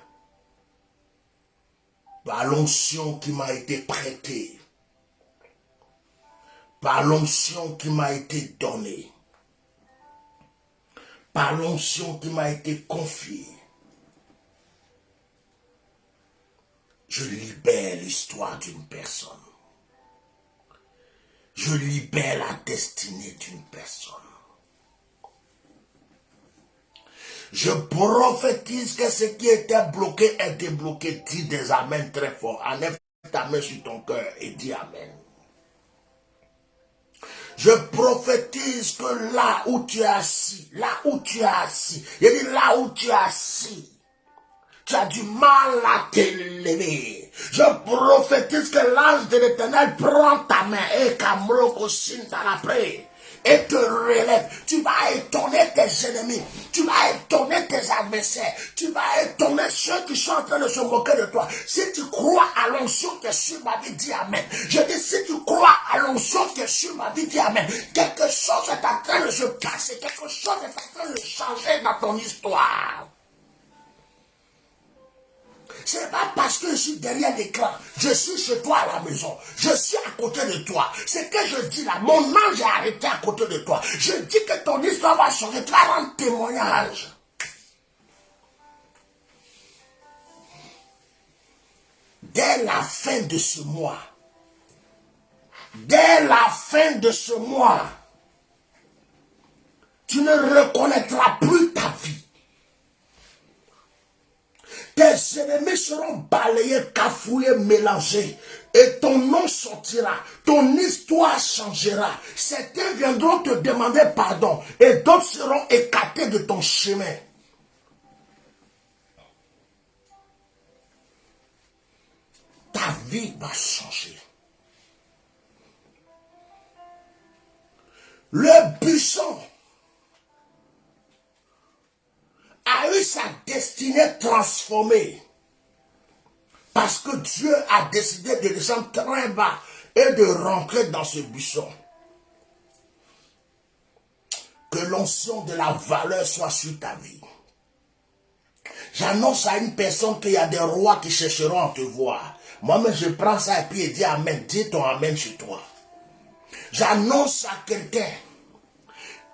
par l'onction qui m'a été prêtée, par l'onction qui m'a été donnée, par l'onction qui m'a été confiée, je libère l'histoire d'une personne. Je libère la destinée d'une personne. Je prophétise que ce qui était bloqué est débloqué. Dis des amens très forts. Enlève ta main sur ton cœur et dis amen. Je prophétise que là où tu es assis, je dis là où tu es assis, tu as du mal à t'élever. Je prophétise que l'ange de l'Éternel prend ta main et Kamroko Sintarapre et te relève. Tu vas étonner tes ennemis, tu vas étonner tes adversaires, tu vas étonner ceux qui sont en train de se moquer de toi. Si tu crois à l'onction qui est sur ma vie, dis amen. Je dis si tu crois à l'onction qui est sur ma vie, dis amen. Quelque chose est en train de se passer, quelque chose est en train de changer dans ton histoire. Ce n'est pas parce que je suis derrière l'écran, je suis chez toi à la maison, je suis à côté de toi. Ce que je dis là, mon ange est arrêté à côté de toi. Je dis que ton histoire va changer, tu vas rendre témoignage. Dès la fin de ce mois, tu ne reconnaîtras plus ta vie. Tes ennemis seront balayés, cafouillés, mélangés. Et ton nom sortira. Ton histoire changera. Certains viendront te demander pardon. Et d'autres seront écartés de ton chemin. Ta vie va changer. Le buisson a eu sa destinée transformée. Parce que Dieu a décidé de descendre très bas et de rentrer dans ce buisson. Que l'onction de la valeur soit sur ta vie. J'annonce à une personne qu'il y a des rois qui chercheront à te voir. Moi-même, je prends ça et puis je dis amen. Dis ton amen chez toi. J'annonce à quelqu'un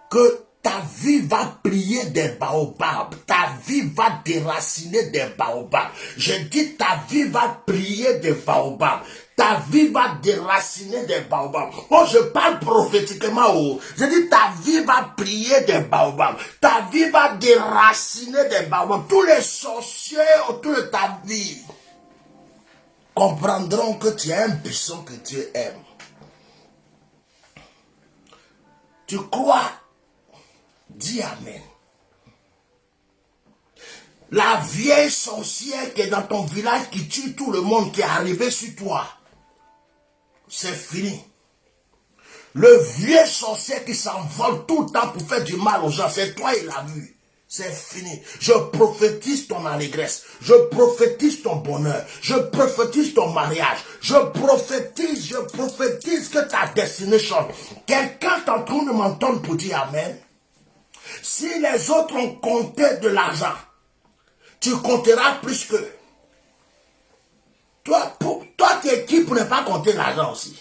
que ta vie va plier des baobabs. Ta vie va déraciner des baobabs. Je dis ta vie va plier des baobabs. Ta vie va déraciner des baobabs. Oh, je parle prophétiquement. Oh. Je dis ta vie va plier des baobabs. Ta vie va déraciner des baobabs. Tous les sorciers autour de ta vie comprendront que tu es un buisson que Dieu aime. Tu crois? Dis amen. La vieille sorcière qui est dans ton village, qui tue tout le monde, qui est arrivée sur toi, c'est fini. Le vieux sorcier qui s'envole tout le temps pour faire du mal aux gens, c'est toi, il l'a vu. C'est fini. Je prophétise ton allégresse. Je prophétise ton bonheur. Je prophétise ton mariage. Je prophétise que ta destinée change. Quelqu'un est en train de m'entendre pour dire Amen. Si les autres ont compté de l'argent, tu compteras plus qu'eux. Toi, tu es qui pour ne pas compter l'argent aussi?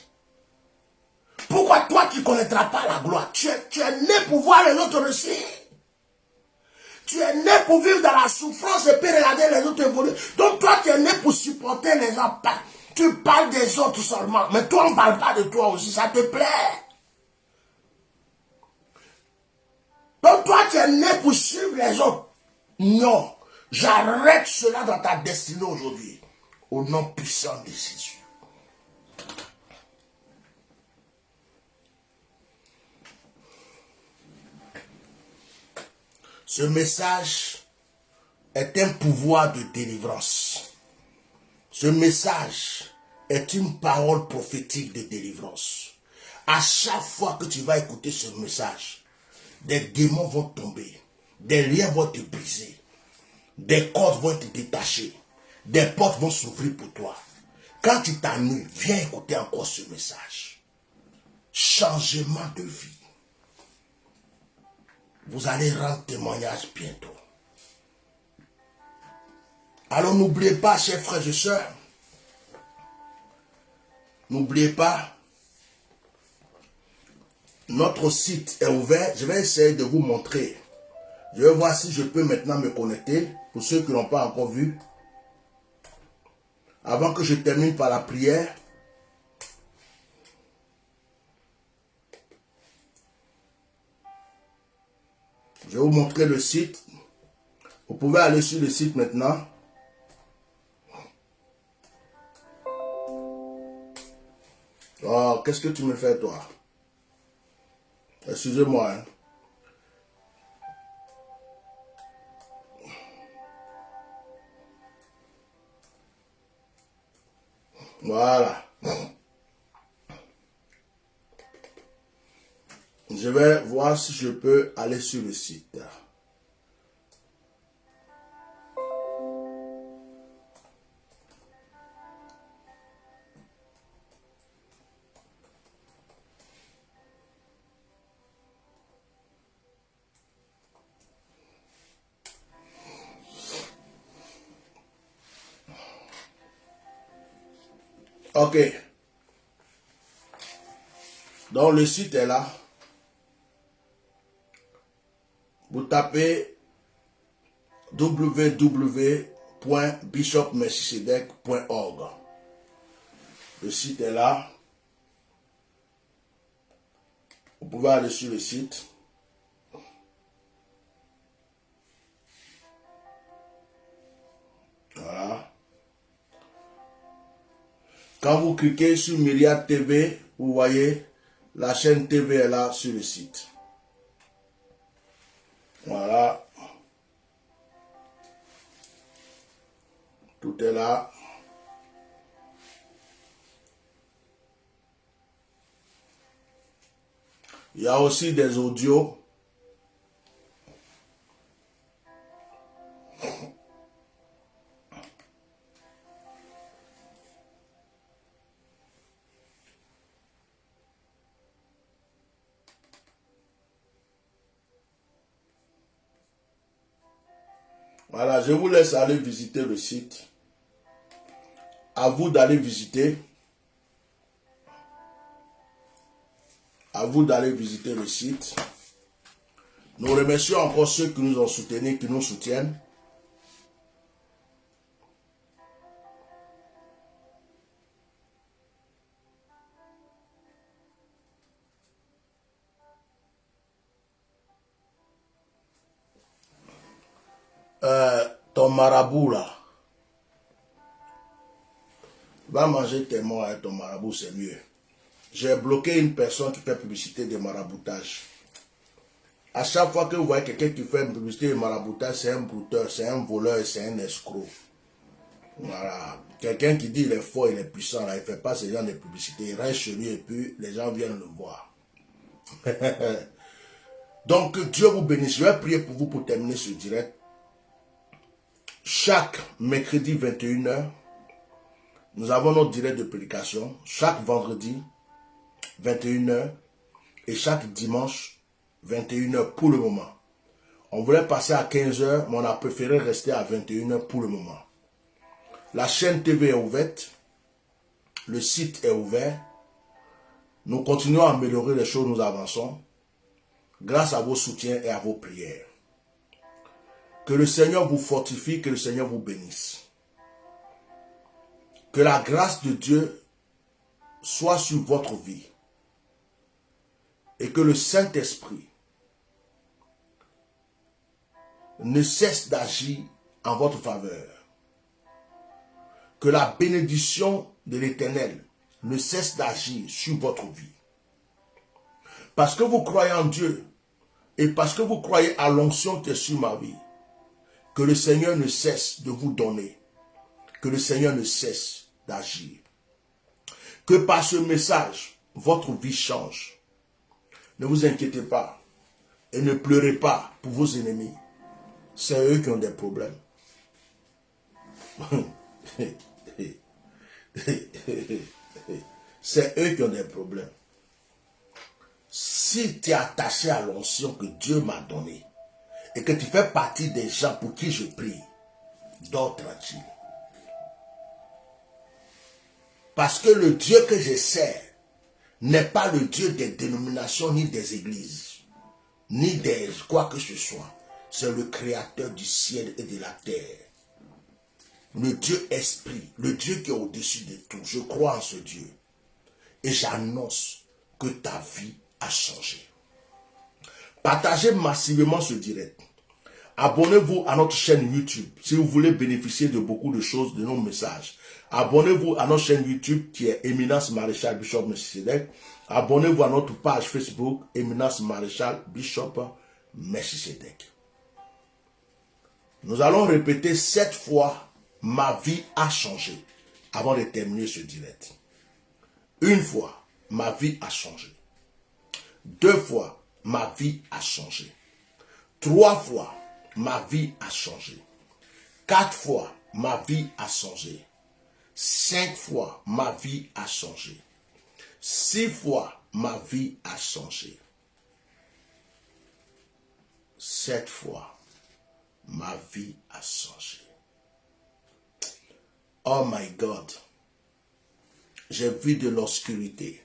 Pourquoi toi, tu ne connaîtras pas la gloire? Tu es né pour voir les autres réussir. Tu es né pour vivre dans la souffrance et puis regarder les autres évoluer. Donc toi, tu es né pour supporter les gens. Tu parles des autres seulement. Mais toi, on ne parle pas de toi aussi. Ça te plaît? Donc toi, tu es né pour suivre les autres. Non. J'arrête cela dans ta destinée aujourd'hui. Au nom puissant de Jésus. Ce message est un pouvoir de délivrance. Ce message est une parole prophétique de délivrance. À chaque fois que tu vas écouter ce message, des démons vont tomber, des liens vont te briser, des cordes vont te détacher, des portes vont s'ouvrir pour toi. Quand tu t'ennuies, viens écouter encore ce message. Changement de vie. Vous allez rendre témoignage bientôt. Alors n'oubliez pas, chers frères et sœurs, n'oubliez pas, notre site est ouvert. Je vais essayer de vous montrer. Je vais voir si je peux maintenant me connecter, pour ceux qui n'ont pas encore vu. Avant que je termine par la prière, je vais vous montrer le site. Vous pouvez aller sur le site maintenant. Oh, qu'est-ce que tu me fais, toi? Excusez-moi. Hein. Voilà. Je vais voir si je peux aller sur le site. Ok. Donc le site est là. Vous tapez www.bishopmelchisedek.org. Le site est là. Vous pouvez aller sur le site. Voilà. Quand vous cliquez sur Myriad TV, vous voyez la chaîne TV est là sur le site. Voilà. Tout est là. Il y a aussi des audios. Voilà, je vous laisse aller visiter le site. À vous d'aller visiter. À vous d'aller visiter le site. Nous remercions encore ceux qui nous ont soutenus, qui nous soutiennent. Ton marabout là. Va manger tes morts avec ton marabout, c'est mieux. J'ai bloqué une personne qui fait publicité de maraboutage. À chaque fois que vous voyez quelqu'un qui fait une publicité de maraboutage, c'est un brouteur, c'est un voleur, c'est un escroc. Voilà. Quelqu'un qui dit il est fort, il est puissant, là, il ne fait pas ce genre de publicité. Il reste chez lui et puis les gens viennent le voir. Donc, que Dieu vous bénisse. Je vais prier pour vous pour terminer ce direct. Chaque mercredi 21h, nous avons notre direct de prédication. Chaque vendredi, 21h. Et chaque dimanche, 21h pour le moment. On voulait passer à 15h, mais on a préféré rester à 21h pour le moment. La chaîne TV est ouverte. Le site est ouvert. Nous continuons à améliorer les choses, nous avançons. Grâce à vos soutiens et à vos prières. Que le Seigneur vous fortifie, que le Seigneur vous bénisse. Que la grâce de Dieu soit sur votre vie. Et que le Saint-Esprit ne cesse d'agir en votre faveur. Que la bénédiction de l'Éternel ne cesse d'agir sur votre vie. Parce que vous croyez en Dieu et parce que vous croyez à l'onction qui est sur ma vie, que le Seigneur ne cesse de vous donner, que le Seigneur ne cesse d'agir. Que par ce message, votre vie change. Ne vous inquiétez pas et ne pleurez pas pour vos ennemis. C'est eux qui ont des problèmes. C'est eux qui ont des problèmes. Si tu es attaché à l'onction que Dieu m'a donnée et que tu fais partie des gens pour qui je prie, dors tranquille. Parce que le Dieu que je sers n'est pas le Dieu des dénominations ni des églises, ni des quoi que ce soit. C'est le créateur du ciel et de la terre. Le Dieu esprit, le Dieu qui est au-dessus de tout. Je crois en ce Dieu. Et j'annonce que ta vie a changé. Partagez massivement ce direct. Abonnez-vous à notre chaîne YouTube si vous voulez bénéficier de beaucoup de choses, de nos messages. Abonnez-vous à notre chaîne YouTube qui est Éminence Maréchal Bishop Melchisedec. Abonnez-vous à notre page Facebook Éminence Maréchal Bishop Melchisedec. Nous allons répéter 7 fois ma vie a changé avant de terminer ce direct. 1 fois, ma vie a changé. 2 fois, ma vie a changé. 3 fois, ma vie a changé. 4 fois, ma vie a changé. 5 fois, ma vie a changé. 6 fois, ma vie a changé. 7 fois, ma vie a changé. Oh my God, j'ai vu de l'obscurité,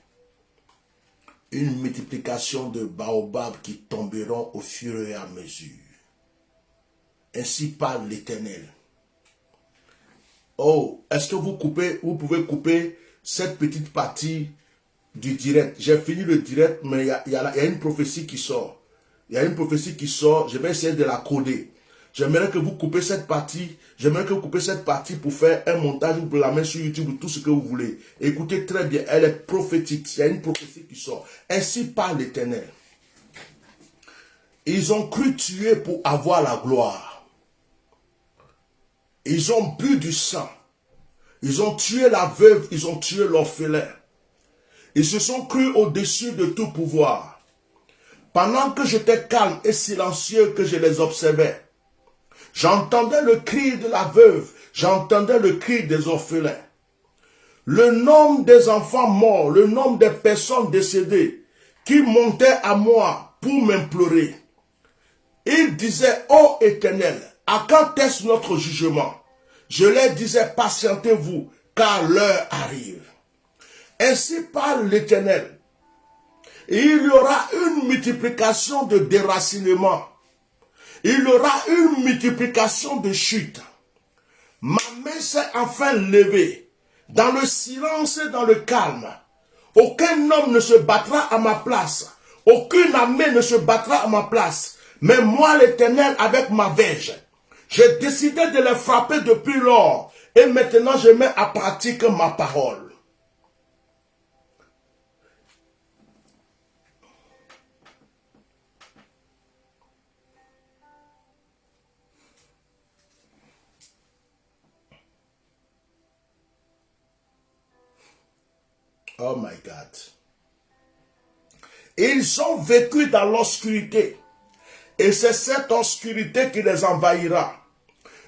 une multiplication de baobabs qui tomberont au fur et à mesure. Ainsi parle l'Éternel. Oh, est-ce que vous pouvez couper cette petite partie du direct? J'ai fini le direct, mais il y a une prophétie qui sort. Il y a une prophétie qui sort, je vais essayer de la coder. J'aimerais que vous coupez cette partie. J'aimerais que vous coupez cette partie pour faire un montage ou pour la mettre sur YouTube ou tout ce que vous voulez. Écoutez très bien, elle est prophétique. Il y a une prophétie qui sort. Ainsi parle l'Éternel. Ils ont cru tuer pour avoir la gloire. Ils ont bu du sang. Ils ont tué la veuve, ils ont tué l'orphelin. Ils se sont crus au-dessus de tout pouvoir. Pendant que j'étais calme et silencieux, que je les observais, j'entendais le cri de la veuve, j'entendais le cri des orphelins. Le nombre des enfants morts, le nombre des personnes décédées qui montaient à moi pour m'implorer. Ils disaient, ô Éternel, à quand est-ce notre jugement? Je leur disais, patientez-vous, car l'heure arrive. Ainsi parle l'Éternel. Et il y aura une multiplication de déracinement. Il y aura une multiplication de chutes. Ma main s'est enfin levée. Dans le silence et dans le calme. Aucun homme ne se battra à ma place. Aucune armée ne se battra à ma place. Mais moi, l'Éternel, avec ma verge, j'ai décidé de les frapper depuis lors. Et maintenant, je mets à pratique ma parole. Oh my God. Ils ont vécu dans l'obscurité. Et c'est cette obscurité qui les envahira.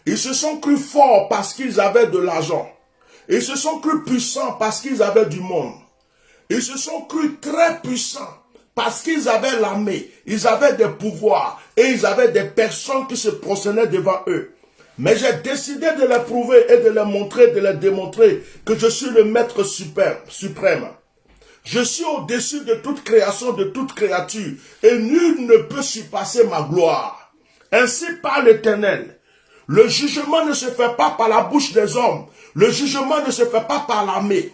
Ils se sont crus forts parce qu'ils avaient de l'argent. Ils se sont crus puissants parce qu'ils avaient du monde. Ils se sont crus très puissants parce qu'ils avaient l'armée. Ils avaient des pouvoirs. Et ils avaient des personnes qui se prosternaient devant eux. Mais j'ai décidé de les prouver et de les montrer, de les démontrer que je suis le maître suprême. Je suis au-dessus de toute création, de toute créature, et nul ne peut surpasser ma gloire. Ainsi parle l'Éternel. Le jugement ne se fait pas par la bouche des hommes. Le jugement ne se fait pas par l'armée.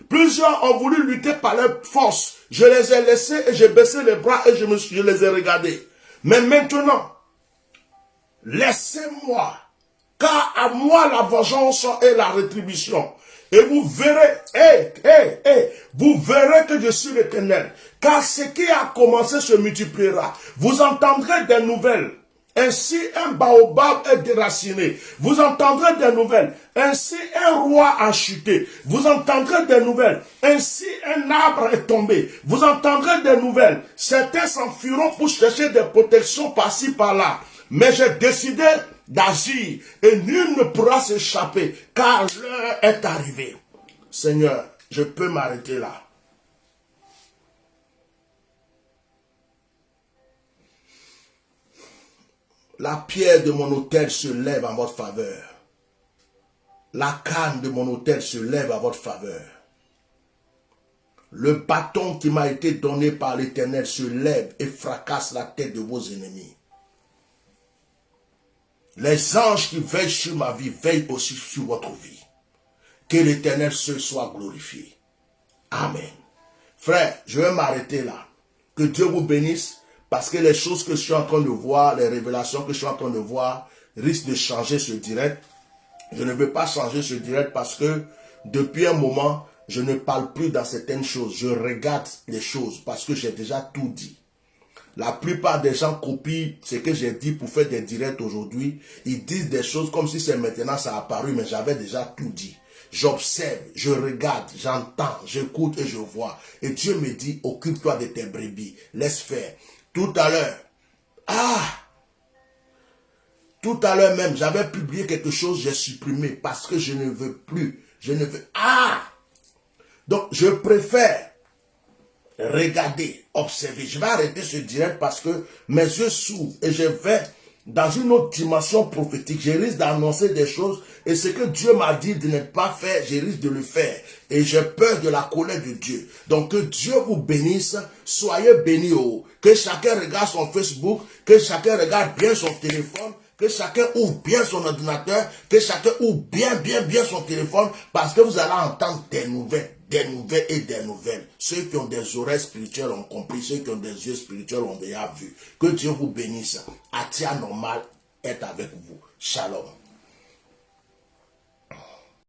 Plusieurs ont voulu lutter par leur force. Je les ai laissés et j'ai baissé les bras et je les ai regardés. Mais maintenant, laissez-moi, car à moi la vengeance et la rétribution. Et vous verrez, vous verrez que je suis l'Éternel. Car ce qui a commencé se multipliera. Vous entendrez des nouvelles. Ainsi un baobab est déraciné. Vous entendrez des nouvelles. Ainsi un roi a chuté. Vous entendrez des nouvelles. Ainsi un arbre est tombé. Vous entendrez des nouvelles. Certains s'enfuiront pour chercher des protections par-ci par-là. Mais j'ai décidé d'agir et nul ne pourra s'échapper car l'heure est arrivée. Seigneur, je peux m'arrêter là. La pierre de mon autel se lève en votre faveur. La canne de mon autel se lève à votre faveur. Le bâton qui m'a été donné par l'Éternel se lève et fracasse la tête de vos ennemis. Les anges qui veillent sur ma vie veillent aussi sur votre vie. Que l'Éternel seul soit glorifié. Amen. Frère, je vais m'arrêter là. Que Dieu vous bénisse parce que les choses que je suis en train de voir, les révélations que je suis en train de voir risquent de changer ce direct. Je ne veux pas changer ce direct parce que depuis un moment, je ne parle plus dans certaines choses. Je regarde les choses parce que j'ai déjà tout dit. La plupart des gens copient ce que j'ai dit pour faire des directs aujourd'hui. Ils disent des choses comme si c'est maintenant ça a apparu, mais j'avais déjà tout dit. J'observe, je regarde, j'entends, j'écoute et je vois. Et Dieu me dit, occupe-toi de tes brebis, laisse faire. Tout à l'heure même, j'avais publié quelque chose, j'ai supprimé parce que je ne veux plus. Donc, je préfère regarder, observer. Je vais arrêter ce direct parce que mes yeux s'ouvrent et je vais dans une autre dimension prophétique. Je risque d'annoncer des choses et ce que Dieu m'a dit de ne pas faire, je risque de le faire. Et j'ai peur de la colère de Dieu. Donc que Dieu vous bénisse, soyez bénis. Que chacun regarde son Facebook, que chacun regarde bien son téléphone, que chacun ouvre bien son ordinateur, que chacun ouvre bien son téléphone, parce que vous allez entendre des nouvelles et des nouvelles. Ceux qui ont des oreilles spirituelles ont compris, ceux qui ont des yeux spirituels ont déjà vu. Que Dieu vous bénisse. Atia Normal est avec vous. Shalom.